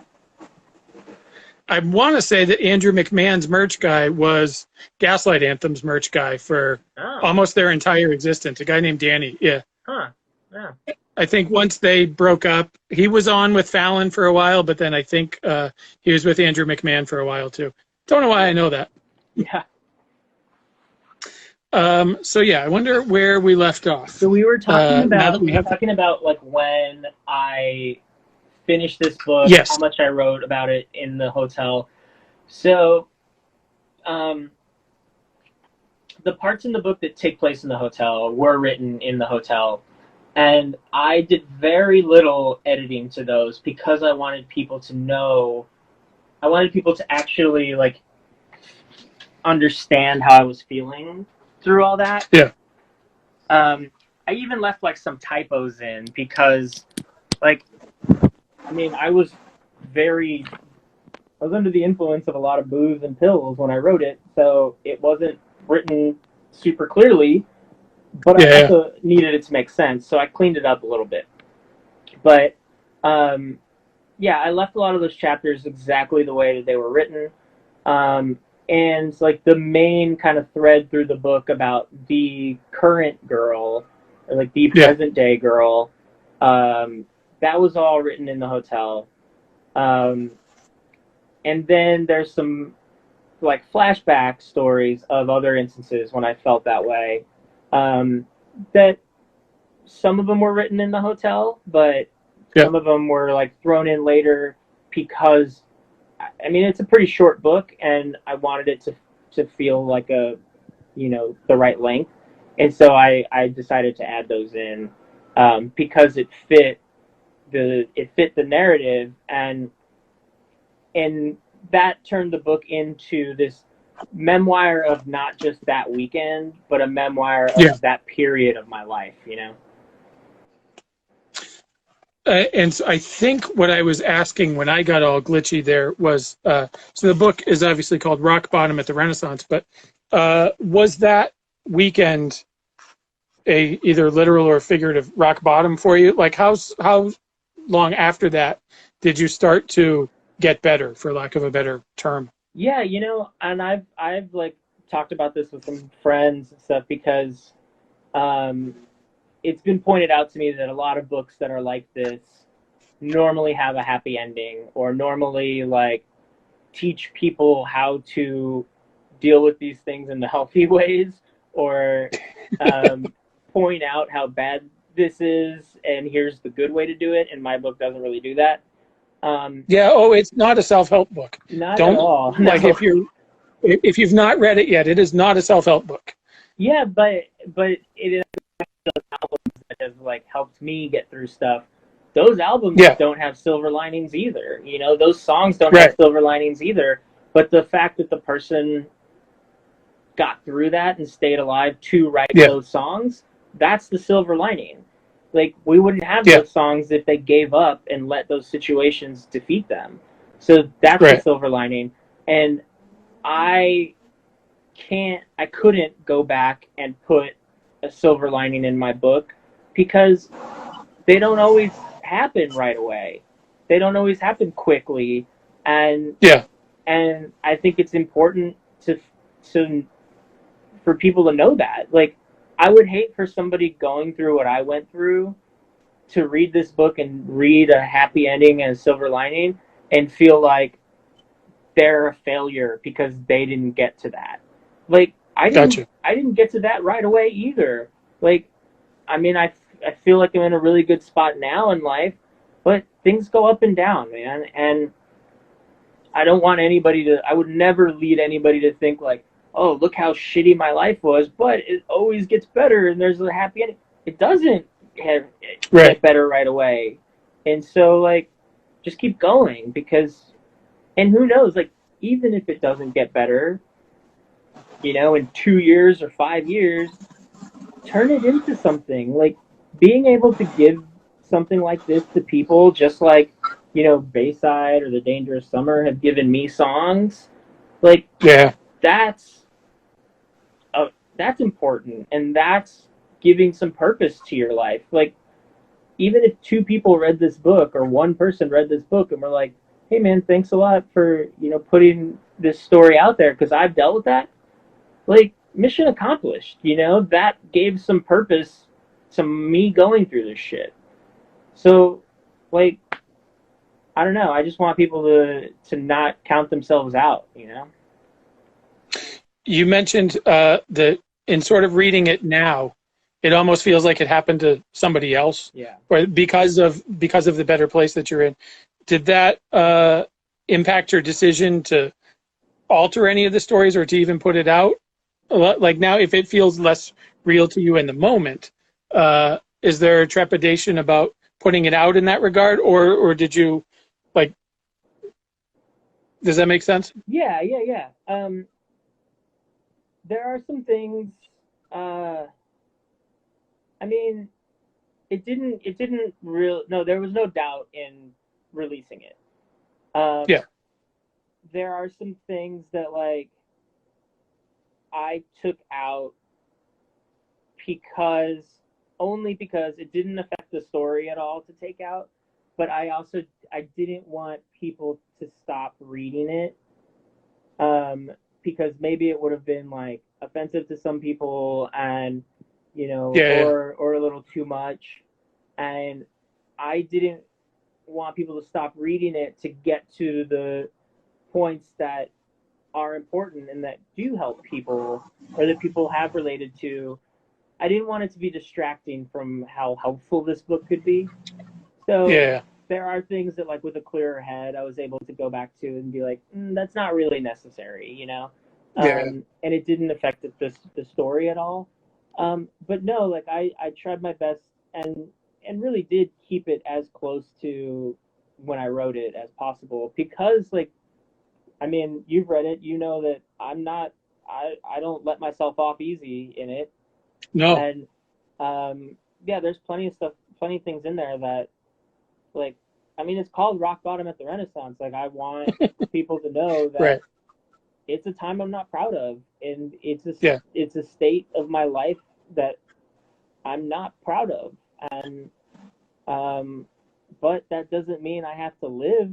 I want to say that Andrew McMahon's merch guy was Gaslight Anthem's merch guy for almost their entire existence. A guy named Danny. Yeah. Huh. Yeah. I think once they broke up, he was on with Fallon for a while, but then I think he was with Andrew McMahon for a while, too. Don't know why I know that. Yeah. So yeah, I wonder where we left off. So we were talking about like when I finished this book, how much I wrote about it in the hotel. So, the parts in the book that take place in the hotel were written in the hotel, and I did very little editing to those because I wanted people to know. I wanted people to actually like understand how I was feeling through all that. Yeah. I even left like some typos in because, like, I mean, I was under the influence of a lot of booze and pills when I wrote it, so it wasn't written super clearly, but I also needed it to make sense, so I cleaned it up a little bit. But, I left a lot of those chapters exactly the way that they were written. And like the main kind of thread through the book about the current girl, or like the present day girl, that was all written in the hotel. And then there's some like flashback stories of other instances when I felt that way. That some of them were written in the hotel, but some of them were like thrown in later because, I mean, it's a pretty short book, and I wanted it to feel like a, you know, the right length. And so I decided to add those in, because it fit the narrative, and that turned the book into this memoir of not just that weekend, but a memoir of that period of my life, you know? And so I think what I was asking when I got all glitchy there was, so the book is obviously called Rock Bottom at the Renaissance, but was that weekend a either literal or figurative rock bottom for you? Like how long after that did you start to get better, for lack of a better term? Yeah, you know, and I've like talked about this with some friends and stuff, because it's been pointed out to me that a lot of books that are like this normally have a happy ending, or normally like teach people how to deal with these things in the healthy ways, or point out how bad this is and here's the good way to do it. And my book doesn't really do that. Yeah. Oh, it's not a self-help book. Not at Don't all. like No. if you've not read it yet, it is not a self-help book. Yeah, but it is albums that have like helped me get through stuff. Those albums don't have silver linings either. You know, those songs don't have silver linings either. But the fact that the person got through that and stayed alive to write those songs, that's the silver lining. Like, we wouldn't have those songs if they gave up and let those situations defeat them. So that's the silver lining. And I couldn't go back and put a silver lining in my book, because they don't always happen right away. They don't always happen quickly. And I think it's important for people to know that. Like, I would hate for somebody going through what I went through to read this book and read a happy ending and a silver lining and feel like they're a failure because they didn't get to that. Like, I didn't get to that right away either. Like, I mean, I feel like I'm in a really good spot now in life, but things go up and down, man. And I don't want I would never lead anybody to think like, oh, look how shitty my life was, but it always gets better and there's a happy ending. It doesn't get better right away. And so, like, just keep going, because, and who knows, like, even if it doesn't get better, you know, in 2 years or 5 years, turn it into something. Like, being able to give something like this to people, just like, you know, Bayside or The Dangerous Summer have given me songs, like, that's important, and that's giving some purpose to your life. Like, even if 2 people read this book, or 1 person read this book and were like, hey man, thanks a lot for, you know, putting this story out there, because I've dealt with that, like, mission accomplished. You know, that gave some purpose to me going through this shit. So, like, I don't know, I just want people to not count themselves out, you know? You mentioned that in sort of reading it now, it almost feels like it happened to somebody else. Yeah. Or because of the better place that you're in. Did that impact your decision to alter any of the stories, or to even put it out? Like, now, if it feels less real to you in the moment, is there a trepidation about putting it out in that regard, or did you, like, does that make sense? Yeah. There are some things, I mean, there was no doubt in releasing it. There are some things that, like, I took out only because it didn't affect the story at all to take out, but I didn't want people to stop reading it, because maybe it would have been, like, offensive to some people, and, you know, or a little too much, and I didn't want people to stop reading it to get to the points that are important and that do help people, or that people have related to. I didn't want it to be distracting from how helpful this book could be. So there are things that, like, with a clearer head, I was able to go back to and be like, that's not really necessary, you know? Yeah. And it didn't affect the story at all. But no, like, I tried my best and really did keep it as close to when I wrote it as possible, because, like, I mean, you've read it, you know that I don't let myself off easy in it. No. And yeah, there's plenty of stuff, plenty of things in there that, like, I mean, it's called Rock Bottom at the Renaissance. Like, I want people to know that Right. it's a time I'm not proud of, and Yeah. it's a state of my life that I'm not proud of, and but that doesn't mean I have to live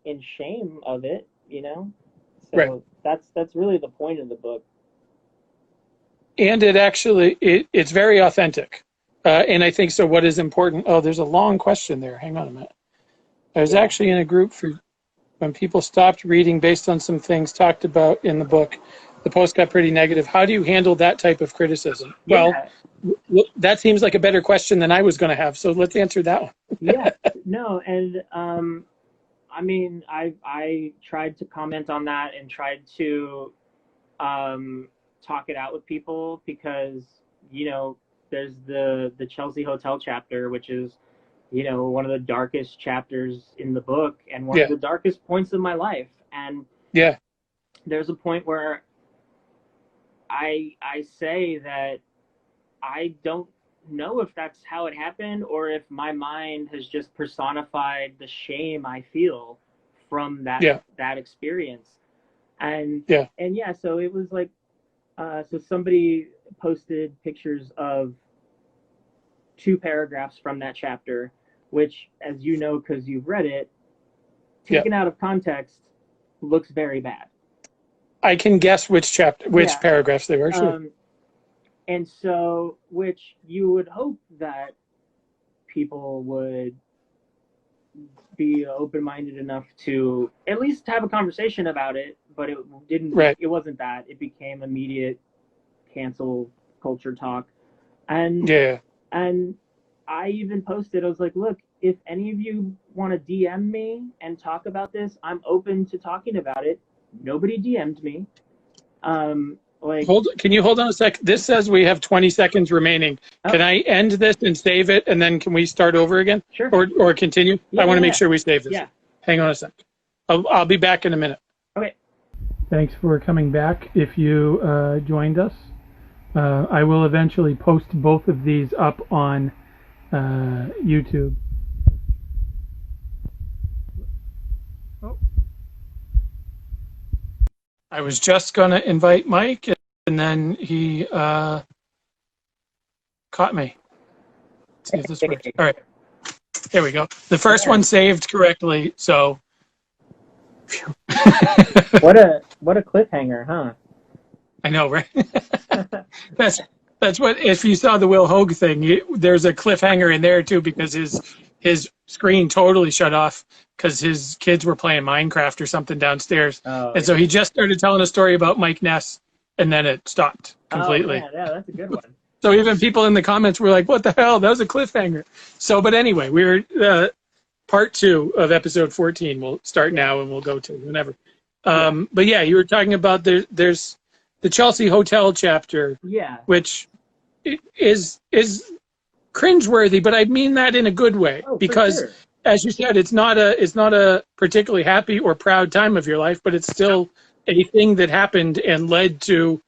in shame of it, you know. So Right. that's really the point of the book. And it's very authentic. And I think so. What is important? Oh, there's a long question there. Hang on a minute. I was actually in a group for when people stopped reading based on some things talked about in the book. The post got pretty negative. How do you handle that type of criticism? Yeah. Well, that seems like a better question than I was going to have. So let's answer that one. Yeah. No, and I mean, I tried to comment on that and tried to talk it out with people, because, you know, there's the Chelsea Hotel chapter, which is, you know, one of the darkest chapters in the book and one of the darkest points of my life. And there's a point where I say that I don't know if that's how it happened, or if my mind has just personified the shame I feel from that experience. And so it was like, so somebody posted pictures of 2 paragraphs from that chapter, which, as you know, because you've read it, taken out of context, looks very bad. I can guess which paragraphs they were. Sure. And so, which you would hope that people would be open-minded enough to at least have a conversation about it, but it didn't. Right. It wasn't that. It became immediate cancel culture talk, and I even posted. I was like, "Look, if any of you want to DM me and talk about this, I'm open to talking about it." Nobody DM'd me. Can you hold on a sec? This says we have 20 seconds remaining. Can I end this and save it, and then can we start over again? Sure. Or continue? I want to make sure we save this. Yeah. Hang on a sec. I'll be back in a minute. Okay. Thanks for coming back. If you joined us, I will eventually post both of these up on YouTube. I was just going to invite Mike, and then he caught me. Let's see if this works. All right. There we go. The first one saved correctly, so. What a cliffhanger, huh? I know, right? That's what, if you saw the Will Hogue thing, there's a cliffhanger in there too, because his screen totally shut off because his kids were playing Minecraft or something downstairs. And so he just started telling a story about Mike Ness, and then it stopped completely. Yeah, that's a good one. So even people in the comments were like, what the hell? That was a cliffhanger. So, but anyway, we're part 2 of episode 14. We'll start now and we'll go to whenever. But yeah, you were talking about there's the Chelsea Hotel chapter, which is cringeworthy, but I mean that in a good way, because as you said, it's not a particularly happy or proud time of your life, but it's still a thing that happened and led to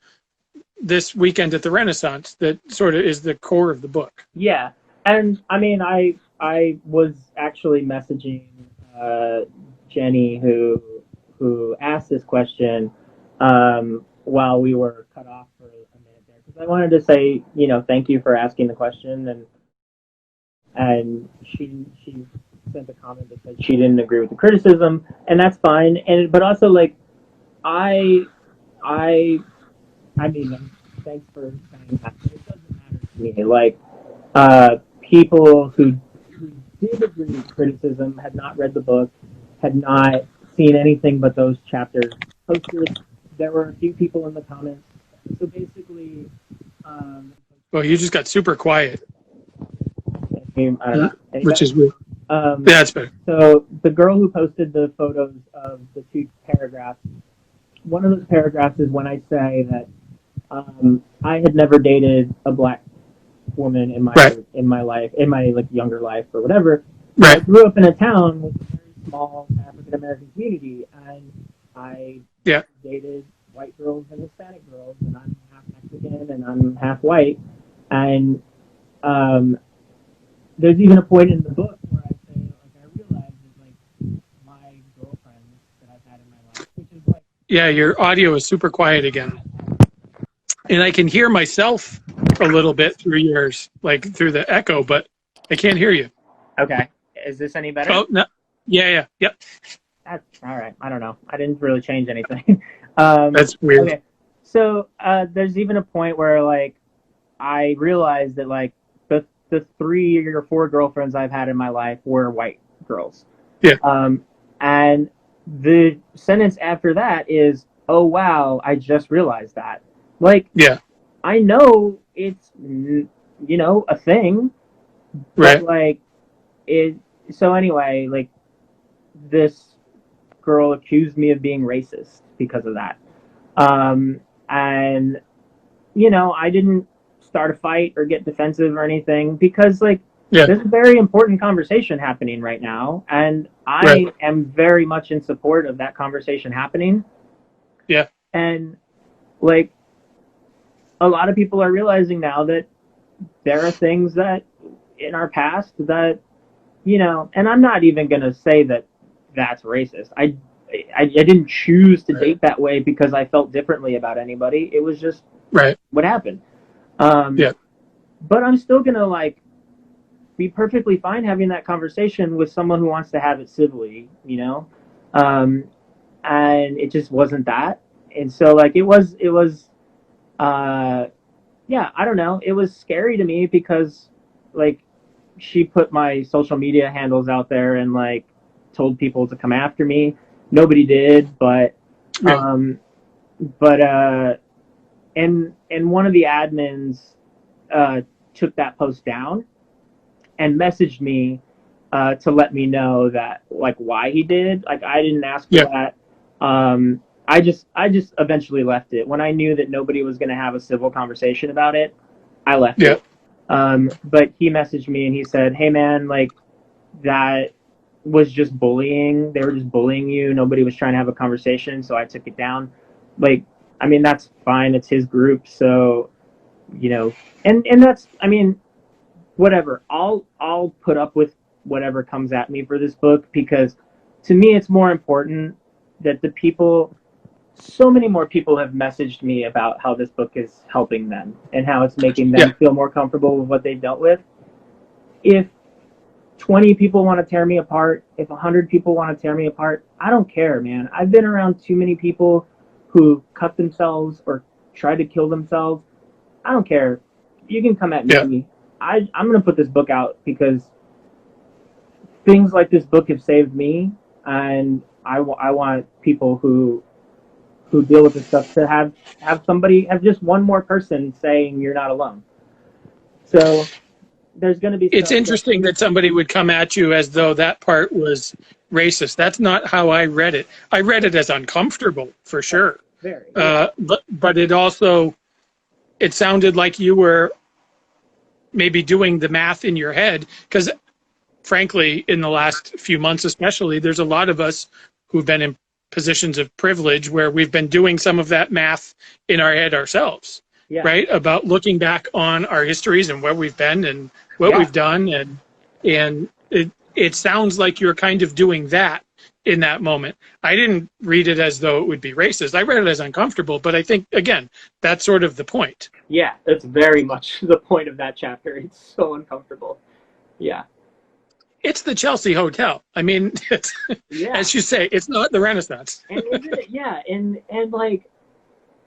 this weekend at the Renaissance that sort of is the core of the book. Yeah, and I mean, I was actually messaging Jenny, who asked this question while we were cut off for a minute there, because I wanted to say, you know, thank you for asking the question, and she sent a comment that said she didn't agree with the criticism, and that's fine. But also, like, I mean, thanks for saying that. But it doesn't matter to me. Like, people who did agree with criticism had not read the book, had not seen anything but those chapters posted. There were a few people in the comments. So basically, well, you just got super quiet. I don't know. Which is weird. That's better. So the girl who posted the photos of the two paragraphs, one of those paragraphs is when I say that I had never dated a black woman in my Right. life, in my like younger life or whatever. Right. I grew up in a town with a very small African American community, and I dated white girls and Hispanic girls, and I'm half Mexican and I'm half white, and there's even a point in the book where I say like I realize that like my girlfriends that I've had in my life, which is like your audio is super quiet again. And I can hear myself a little bit through yours, like through the echo, but I can't hear you. Okay. Is this any better? Oh, no. Yeah. Yep. That's all right. I don't know. I didn't really change anything. That's weird. Okay. So there's even a point where like I realized that like the 3 or 4 girlfriends I've had in my life were white girls. Yeah. And the sentence after that is, "Oh wow, I just realized that." Like, yeah, I know it's a thing, right? But like it. So anyway, like this girl accused me of being racist because of that, and I didn't start a fight or get defensive or anything because like there's a very important conversation happening right now, and I am very much in support of that conversation happening. Yeah, and like a lot of people are realizing now that there are things that in our past that and I'm not even gonna say that that's racist. I didn't choose to date that way because I felt differently about anybody. It was just what happened. But I'm still gonna like be perfectly fine having that conversation with someone who wants to have it civilly, and it just wasn't that. And so like it was I don't know, it was scary to me because like she put my social media handles out there and like told people to come after me. Nobody did, but and one of the admins took that post down and messaged me to let me know that like why he did. Like I didn't ask for that. I just eventually left it when I knew that nobody was going to have a civil conversation about it. I left it. But he messaged me and he said, "Hey man, like that was just bullying. They were just bullying you. Nobody was trying to have a conversation, so I took it down." Like, I mean, that's fine. It's his group, so and that's, I mean, whatever. I'll put up with whatever comes at me for this book because to me it's more important that so many more people have messaged me about how this book is helping them and how it's making them feel more comfortable with what they've dealt with. If 20 people want to tear me apart, if 100 people want to tear me apart, I don't care, man. I've been around too many people who cut themselves or tried to kill themselves. I don't care. You can come at me. I'm going to put this book out because things like this book have saved me, and I want people who deal with this stuff to have just one more person saying you're not alone. So there's going to be. It's interesting that somebody would come at you as though that part was racist. That's not how I read it. I read it as uncomfortable for sure. Very. But it sounded like you were maybe doing the math in your head because, frankly, in the last few months especially, there's a lot of us who've been in positions of privilege where we've been doing some of that math in our head ourselves, right? About looking back on our histories and where we've been and what we've done. And it sounds like you're kind of doing that in that moment. I didn't read it as though it would be racist. I read it as uncomfortable, but I think, again, that's sort of the point. Yeah, that's very much the point of that chapter. It's so uncomfortable. Yeah. It's the Chelsea Hotel. I mean, it's, as you say, it's not the Renaissance. And isn't it? Yeah, and like,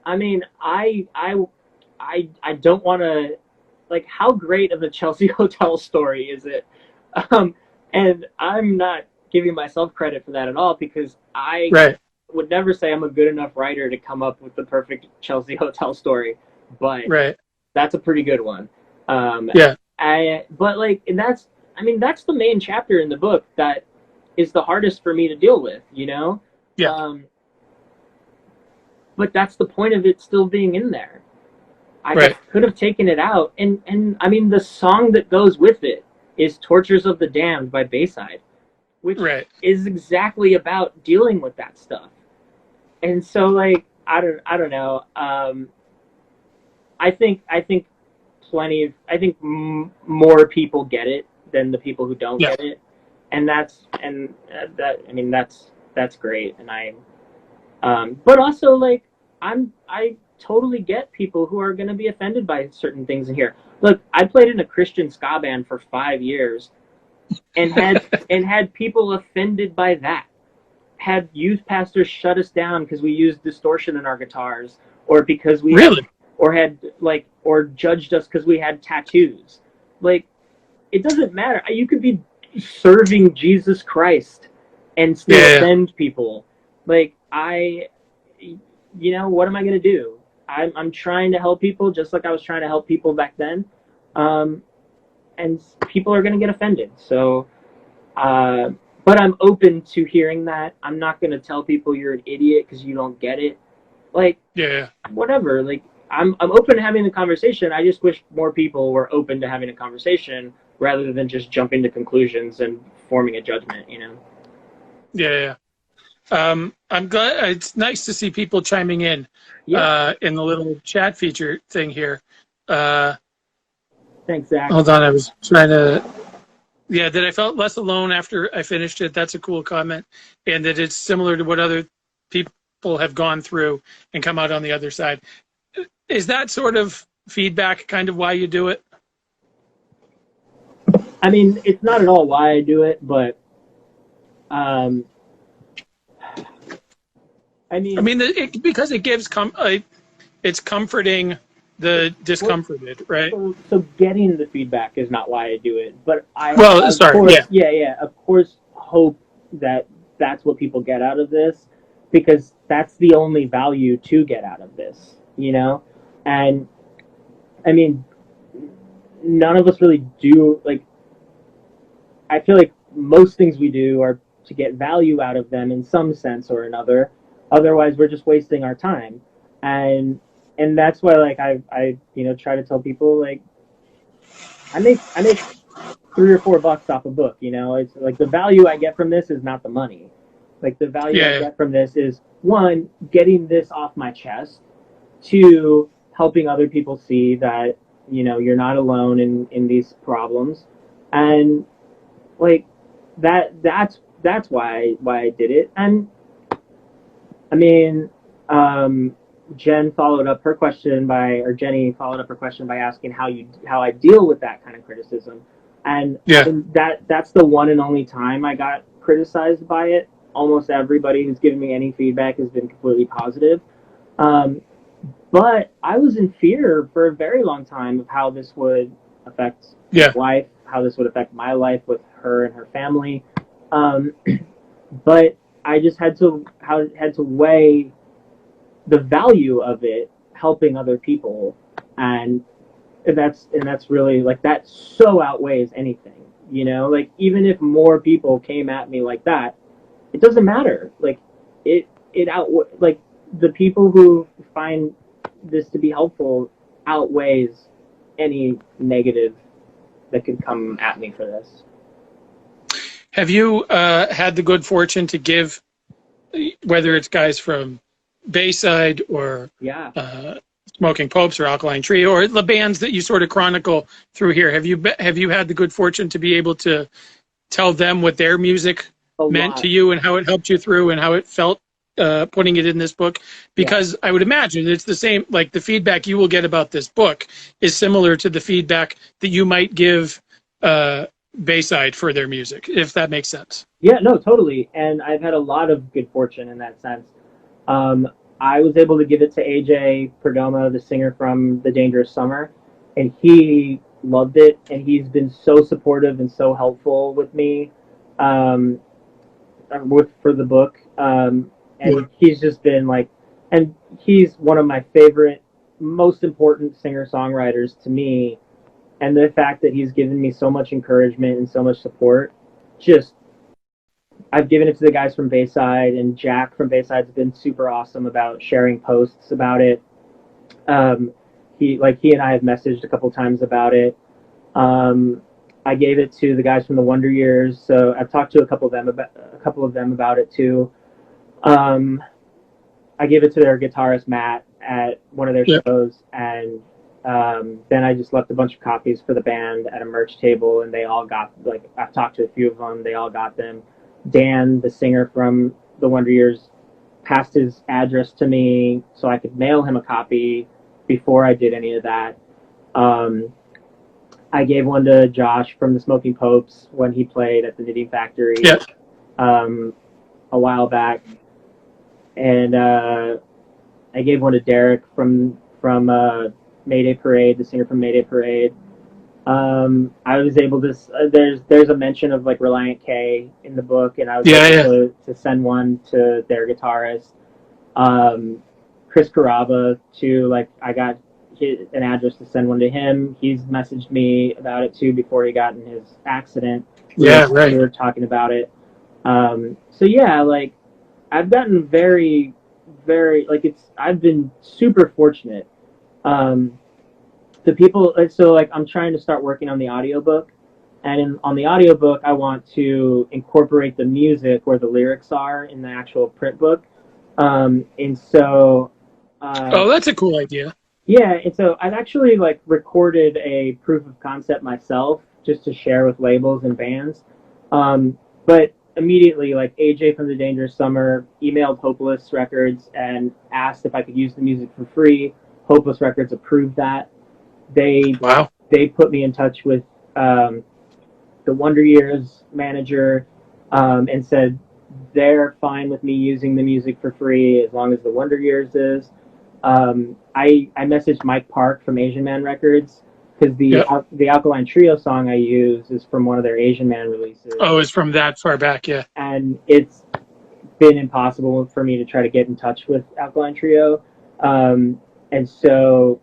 I mean, I don't want to, like, how great of a Chelsea Hotel story is it? And I'm not giving myself credit for that at all because I would never say I'm a good enough writer to come up with the perfect Chelsea Hotel story, but that's a pretty good one. But like, and that's, I mean, that's the main chapter in the book that is the hardest for me to deal with, you know? Yeah. But that's the point of it still being in there. Right. Could have taken it out. And I mean, the song that goes with it is Tortures of the Damned by Bayside, which is exactly about dealing with that stuff. And so, like, I don't know. I think more people get it than the people who don't get it, and that's great. And but also, like, I totally get people who are going to be offended by certain things in here. Look, I played in a Christian ska band for 5 years, and had people offended by that. Had youth pastors shut us down because we used distortion in our guitars, or because we or judged us because we had tattoos. Like, it doesn't matter. You could be serving Jesus Christ and still offend people. Like, what am I going to do? I'm trying to help people just like I was trying to help people back then. And people are going to get offended. So, but I'm open to hearing that. I'm not going to tell people you're an idiot because you don't get it. Like, whatever. Like, I'm open to having the conversation. I just wish more people were open to having a conversation rather than just jumping to conclusions and forming a judgment, you know? Yeah. I'm glad. It's nice to see people chiming in the little chat feature thing here. Thanks, Zach. Hold on, I was trying to. Yeah, that I felt less alone after I finished it. That's a cool comment, and that it's similar to what other people have gone through and come out on the other side. Is that sort of feedback kind of why you do it? I mean, it's not at all why I do it, but because it gives it's comforting the discomforted, right? So getting the feedback is not why I do it, but of course hope that that's what people get out of this, because that's the only value to get out of this, you know? And I mean, none of us really do, like, I feel like most things we do are to get value out of them in some sense or another. Otherwise, we're just wasting our time. And that's why, like, I try to tell people, like, I make $3 or $4 off a book, you know? It's like the value I get from this is not the money. Like, the value I get from this is, one, getting this off my chest, two, helping other people see that, you know, you're not alone in these problems. And, like, that's why I did it. And I mean, Jenny followed up her question by asking how I deal with that kind of criticism. And that's the one and only time I got criticized by it. Almost everybody who's given me any feedback has been completely positive. But I was in fear for a very long time of how this would affect my wife, how this would affect my life with her and her family. But I just had to weigh the value of it helping other people, and that's really, like, that so outweighs anything, you know? Like, even if more people came at me like that, it doesn't matter. Like, it like, the people who find this to be helpful outweighs any negative that could come at me for this. Have you had the good fortune to give, whether it's guys from Bayside or Smoking Popes or Alkaline Trio or the bands that you sort of chronicle through here, have you had the good fortune to be able to tell them what their music meant to you and how it helped you through and how it felt putting it in this book? Because I would imagine it's the same, like, the feedback you will get about this book is similar to the feedback that you might give Bayside for their music, if that makes sense. Yeah, no, totally. And I've had a lot of good fortune in that sense. I was able to give it to AJ Perdomo, the singer from The Dangerous Summer, and he loved it, and he's been so supportive and so helpful with me for the book. And he's just been like, and he's one of my favorite, most important singer-songwriters to me and the fact that he's given me so much encouragement and so much support, just I've given it to the guys from Bayside, and Jack from Bayside's been super awesome about sharing posts about it. He and I have messaged a couple times about it. I gave it to the guys from the Wonder Years, so I've talked to a couple of them about it too. I gave it to their guitarist Matt at one of their shows, and then I just left a bunch of copies for the band at a merch table, and they all got, like, I've talked to a few of them, they all got them. Dan, the singer from the Wonder Years, passed his address to me so I could mail him a copy before I did any of that. I gave one to Josh from the Smoking Popes when he played at the Knitting Factory a while back, and I gave one to Derek from Mayday Parade, the singer from Mayday Parade. I was able to. There's a mention of like Reliant K in the book, and I was able to send one to their guitarist, Chris Carrabba. I got an address to send one to him. He's messaged me about it too before he got in his accident. We were talking about it. So yeah, like I've gotten very, very I've been super fortunate. The people, so like I'm trying to start working on the audiobook, and on the audiobook I want to incorporate the music where the lyrics are in the actual print book. And so that's a cool idea. Yeah, and so I've actually like recorded a proof of concept myself just to share with labels and bands. But immediately, like AJ from the Dangerous Summer emailed Hopeless Records and asked if I could use the music for free. Hopeless Records approved that. They put me in touch with the Wonder Years manager and said they're fine with me using the music for free as long as the Wonder Years is. I messaged Mike Park from Asian Man Records because the Alkaline Trio song I use is from one of their Asian Man releases. Oh, it's from that far back, yeah. And it's been impossible for me to try to get in touch with Alkaline Trio. And so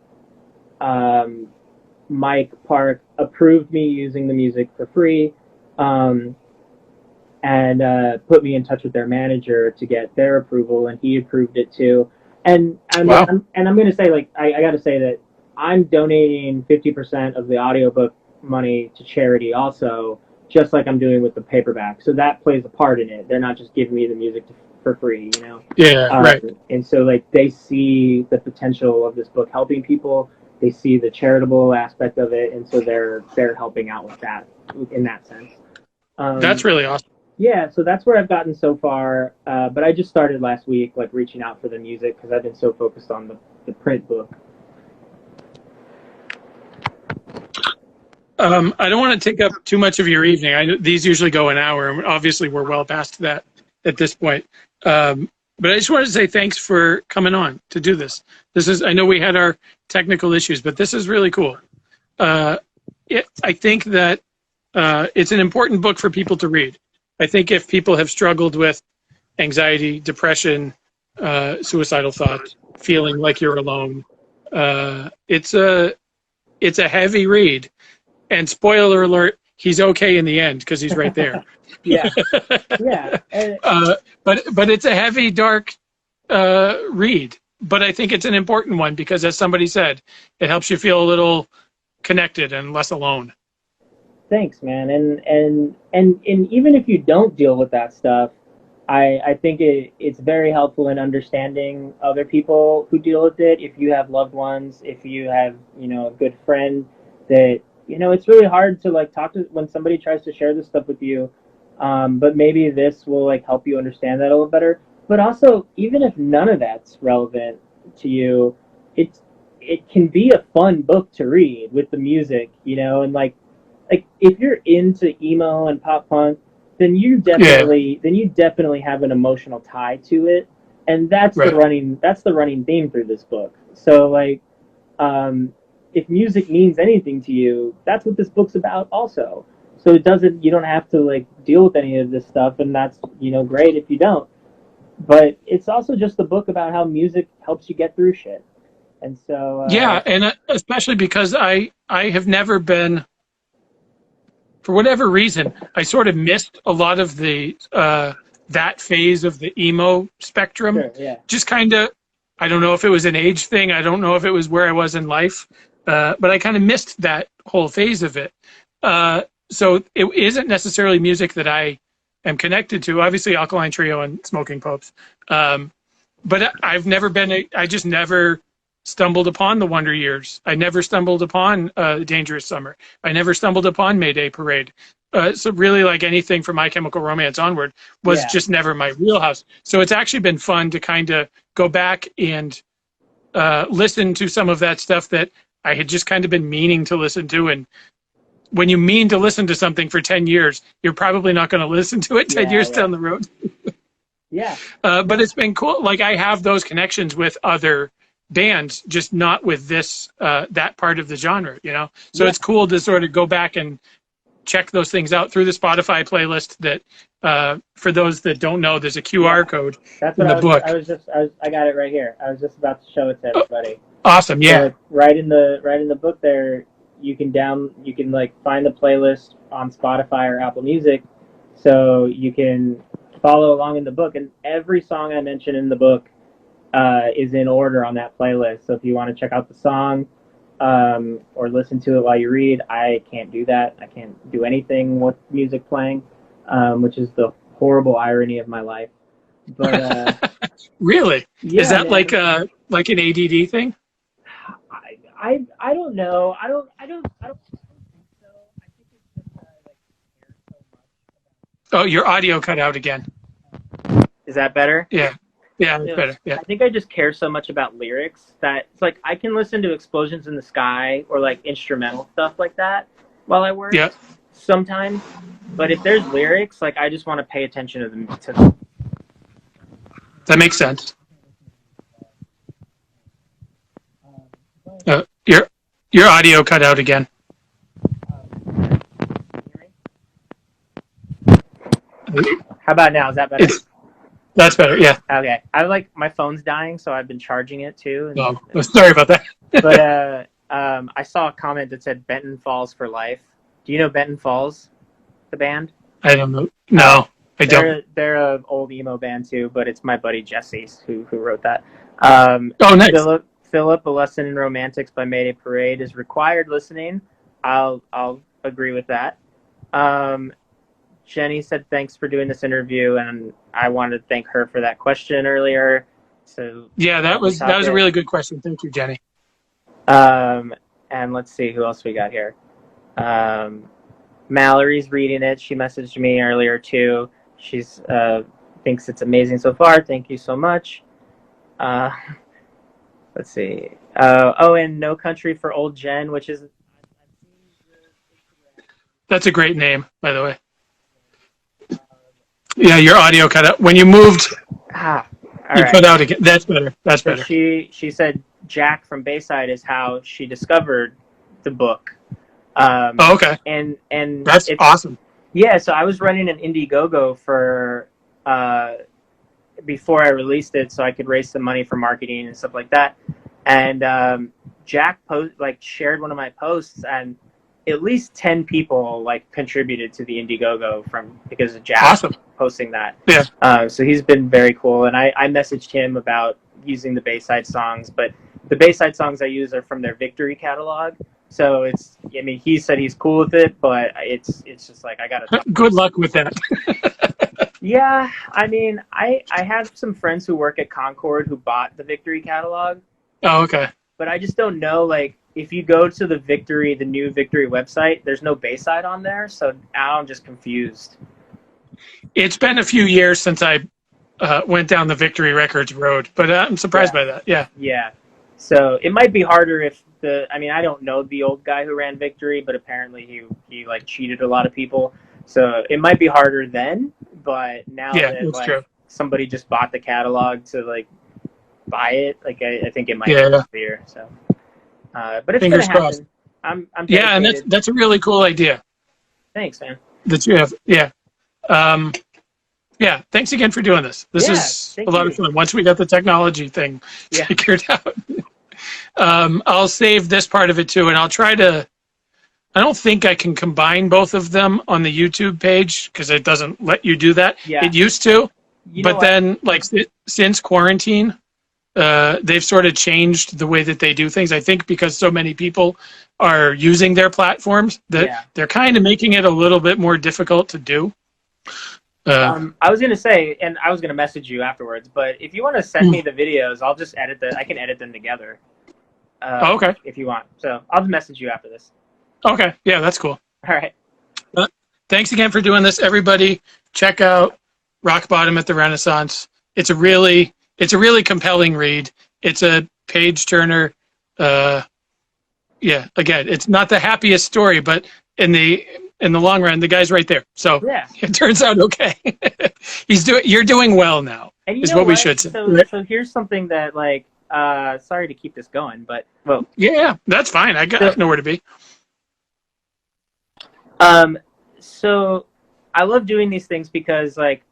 Mike Park approved me using the music for free, and put me in touch with their manager to get their approval, and he approved it too. And I'm going to say, like, I got to say that I'm donating 50% of the audiobook money to charity also, just like I'm doing with the paperback. So that plays a part in it. They're not just giving me the music for free, you know? Yeah, right. And so, like, they see the potential of this book helping people. They see the charitable aspect of it, and so they're helping out with that, in that sense. That's really awesome. Yeah, so that's where I've gotten so far. But I just started last week, like, reaching out for the music because I've been so focused on the print book. I don't want to take up too much of your evening. I know these usually go an hour, and obviously we're well past that at this point. But I just wanted to say thanks for coming on to do this. I know we had our technical issues, but this is really cool. I think that it's an important book for people to read. I think if people have struggled with anxiety, depression, suicidal thoughts, feeling like you're alone, it's a heavy read. And spoiler alert, he's okay in the end because he's right there. Yeah. But it's a heavy, dark read. But I think it's an important one because, as somebody said, it helps you feel a little connected and less alone. Thanks, man. And even if you don't deal with that stuff, I think it's very helpful in understanding other people who deal with it. If you have loved ones, if you have, a good friend that, it's really hard to like talk to when somebody tries to share this stuff with you. But maybe this will like help you understand that a little better. But also, even if none of that's relevant to you, it can be a fun book to read with the music, and like if you're into emo and pop punk, then you definitely have an emotional tie to it, and that's the running theme through this book. So like, if music means anything to you, that's what this book's about also. So you don't have to like deal with any of this stuff, and that's great if you don't. But it's also just a book about how music helps you get through shit, And so yeah, and especially because I have never been, for whatever reason, I sort of missed a lot of the that phase of the emo spectrum. sure, yeah. Just kind of, I don't know if it was an age thing. I don't know if it was where I was in life, but I kind of missed that whole phase of it. So it isn't necessarily music that I am connected to. Obviously, Alkaline Trio and Smoking Popes, but I've never been. I just never stumbled upon the Wonder Years. I never stumbled upon Dangerous Summer. I never stumbled upon Mayday Parade. So really, like anything from My Chemical Romance onward was just never my wheelhouse. So it's actually been fun to kind of go back and listen to some of that stuff that I had just kind of been meaning to listen to. And when you mean to listen to something for 10 years, you're probably not going to listen to it 10 years down the road. Yeah. But it's been cool. Like I have those connections with other bands, just not with this, that part of the genre, you know? So it's cool to sort of go back and check those things out through the Spotify playlist that, for those that don't know, there's a QR code in the book. I got it right here. I was just about to show it to everybody. Awesome. Yeah. So right in the book there, you can like find the playlist on Spotify or Apple Music, so you can follow along in the book. And every song I mention in the book is in order on that playlist. So if you want to check out the song or listen to it while you read, I can't do that. I can't do anything with music playing, which is the horrible irony of my life. But really, is that man. like an ADD thing? I don't know. I don't think so. I think it's just that I care so much about. Oh, your audio cut out again. Is that better? Yeah, it's better. Yeah. I think I just care so much about lyrics that it's like I can listen to Explosions in the Sky or like instrumental stuff like that while I work. Yeah. Sometimes, but if there's lyrics, like I just want to pay attention to them. That makes sense. Your audio cut out again. How about now? Is that better? That's better. Yeah. Okay. My phone's dying, so I've been charging it too. Oh, sorry about that. But I saw a comment that said Benton Falls for life. Do you know Benton Falls, the band? I don't know. No, I don't. They're an old emo band too, but it's my buddy Jesse who wrote that. Oh, nice. Philip, A Lesson in Romantics by Mayday Parade is required listening. I'll agree with that. Jenny said thanks for doing this interview, and I wanted to thank her for that question earlier. So yeah, that was a really good question. Thank you, Jenny. And let's see who else we got here. Mallory's reading it. She messaged me earlier too. She's thinks it's amazing so far. Thank you so much. Let's see. And No Country for Old Jen, which is... That's a great name, by the way. Yeah, your audio cut out. When you moved, cut out again. That's better. That's better. She said Jack from Bayside is how she discovered the book. Okay. And that's awesome. Yeah, so I was running an Indiegogo for... before I released it, so I could raise some money for marketing and stuff like that. And Jack shared one of my posts, and at least 10 people contributed to the Indiegogo because of Jack posting that. Yeah. So he's been very cool, and I messaged him about using the Bayside songs, but the Bayside songs I use are from their Victory catalog. So he said he's cool with it, but it's just like I gotta. Good luck with that. Yeah, I have some friends who work at Concord who bought the Victory catalog. Oh, okay. But I just don't know, if you go to the new Victory website, there's no Bayside on there, so now I'm just confused. It's been a few years since I went down the Victory Records road, but I'm surprised by that. Yeah. Yeah. So it might be harder if I don't know the old guy who ran Victory, but apparently he cheated a lot of people. So it might be harder then, but now that true. Somebody just bought the catalog to buy it, I think it might be easier. So, but it's fingers gonna crossed. happen. I'm yeah, and that's a really cool idea. Thanks, man. That you have, yeah. Thanks again for doing this. This is a lot of fun. Once we got the technology thing figured out. I'll save this part of it too, and I'll try to. I don't think I can combine both of them on the YouTube page because it doesn't let you do that. Yeah. It used to, But then like since quarantine, they've sort of changed the way that they do things. I think because so many people are using their platforms that they're kind of making it a little bit more difficult to do. I was going to say, and I was going to message you afterwards, but if you want to send me the videos, I'll just edit them. I can edit them together. Okay. If you want. So I'll just message you after this. Okay. Yeah, that's cool. All right. Thanks again for doing this. Everybody, check out Rock Bottom at the Renaissance. It's a really compelling read. It's a page turner. Again, it's not the happiest story, but in the long run, the guy's right there. So it turns out okay. You're doing well now. And is what we should say. So here's something that like sorry to keep this going, but yeah, that's fine. I got nowhere to be. So I love doing these things because like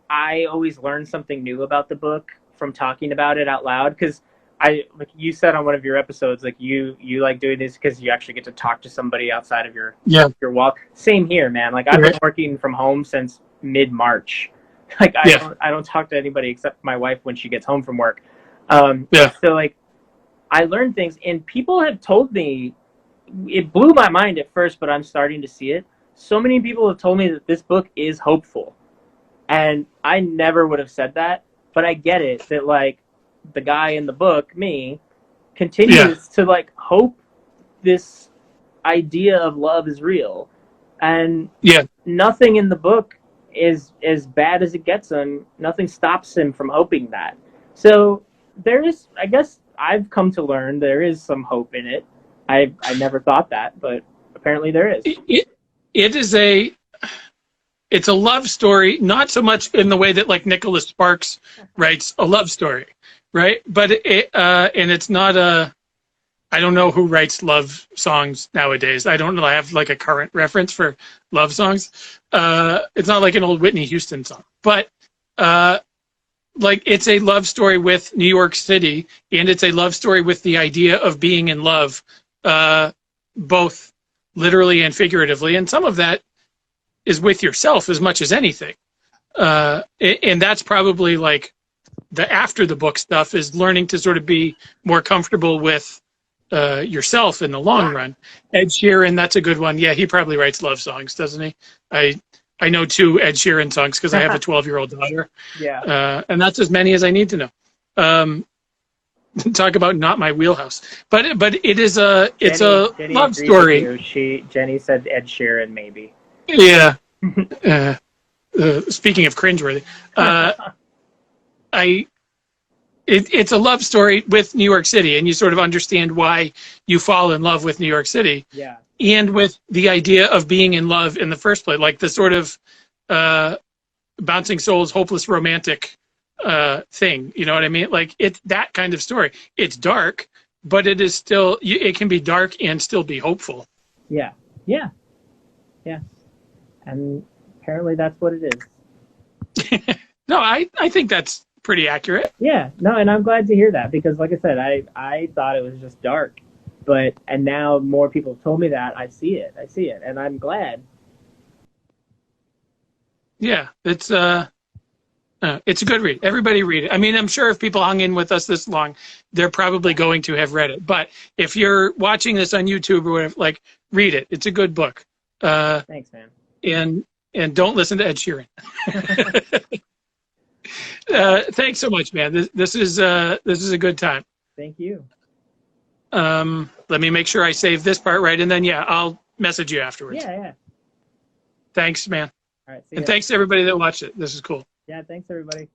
I always learn something new about the book from talking about it out loud. Because like you said on one of your episodes, like you like doing this because you actually get to talk to somebody outside of your walk. Same here, man. Like I've been working from home since mid-March. Like I don't talk to anybody except my wife when she gets home from work. So like I learned things, and people have told me, it blew my mind at first, but I'm starting to see it. So many people have told me that this book is hopeful. And I never would have said that, but I get it that like the guy in the book, me, continues to like hope this idea of love is real. And nothing in the book is as bad as it gets him. Nothing stops him from hoping that. So there is, I guess I've come to learn there is some hope in it. I never thought that, but apparently there is. It's a love story, not so much in the way that like Nicholas Sparks writes a love story, right? But and it's not I don't know who writes love songs nowadays. I don't know. I have like a current reference for love songs. It's not like an old Whitney Houston song, but like it's a love story with New York City, and it's a love story with the idea of being in love, both literally and figuratively. And some of that is with yourself as much as anything. And that's probably like the after the book stuff is learning to sort of be more comfortable with yourself in the long run. Ed Sheeran, that's a good one. Yeah, he probably writes love songs, doesn't he? I know 2 Ed Sheeran songs because I have a 12-year-old daughter. And that's as many as I need to know. Talk about not my wheelhouse, but it is Jenny love story. Jenny said Ed Sheeran maybe. Yeah. Speaking of cringeworthy, it's a love story with New York City, and you sort of understand why you fall in love with New York City. Yeah. And with the idea of being in love in the first place, like the sort of bouncing souls, hopeless romantic thing. You know what I mean? Like it's that kind of story. It's dark, but it is still. It can be dark and still be hopeful. Yeah. And apparently that's what it is. No, I think that's pretty accurate. Yeah, no, and I'm glad to hear that because, like I said, I thought it was just dark, and now more people have told me that. I see it, and I'm glad. Yeah, it's a good read. Everybody read it. I mean, I'm sure if people hung in with us this long, they're probably going to have read it. But if you're watching this on YouTube or whatever, like, read it. It's a good book. Thanks, man. And don't listen to Ed Sheeran. Thanks so much, man. This is a good time. Thank you. Let me make sure I save this part right, and then I'll message you afterwards. Yeah. Thanks, man. All right. See and ya. thanks to everybody that watched it. This is cool. Yeah. Thanks, everybody.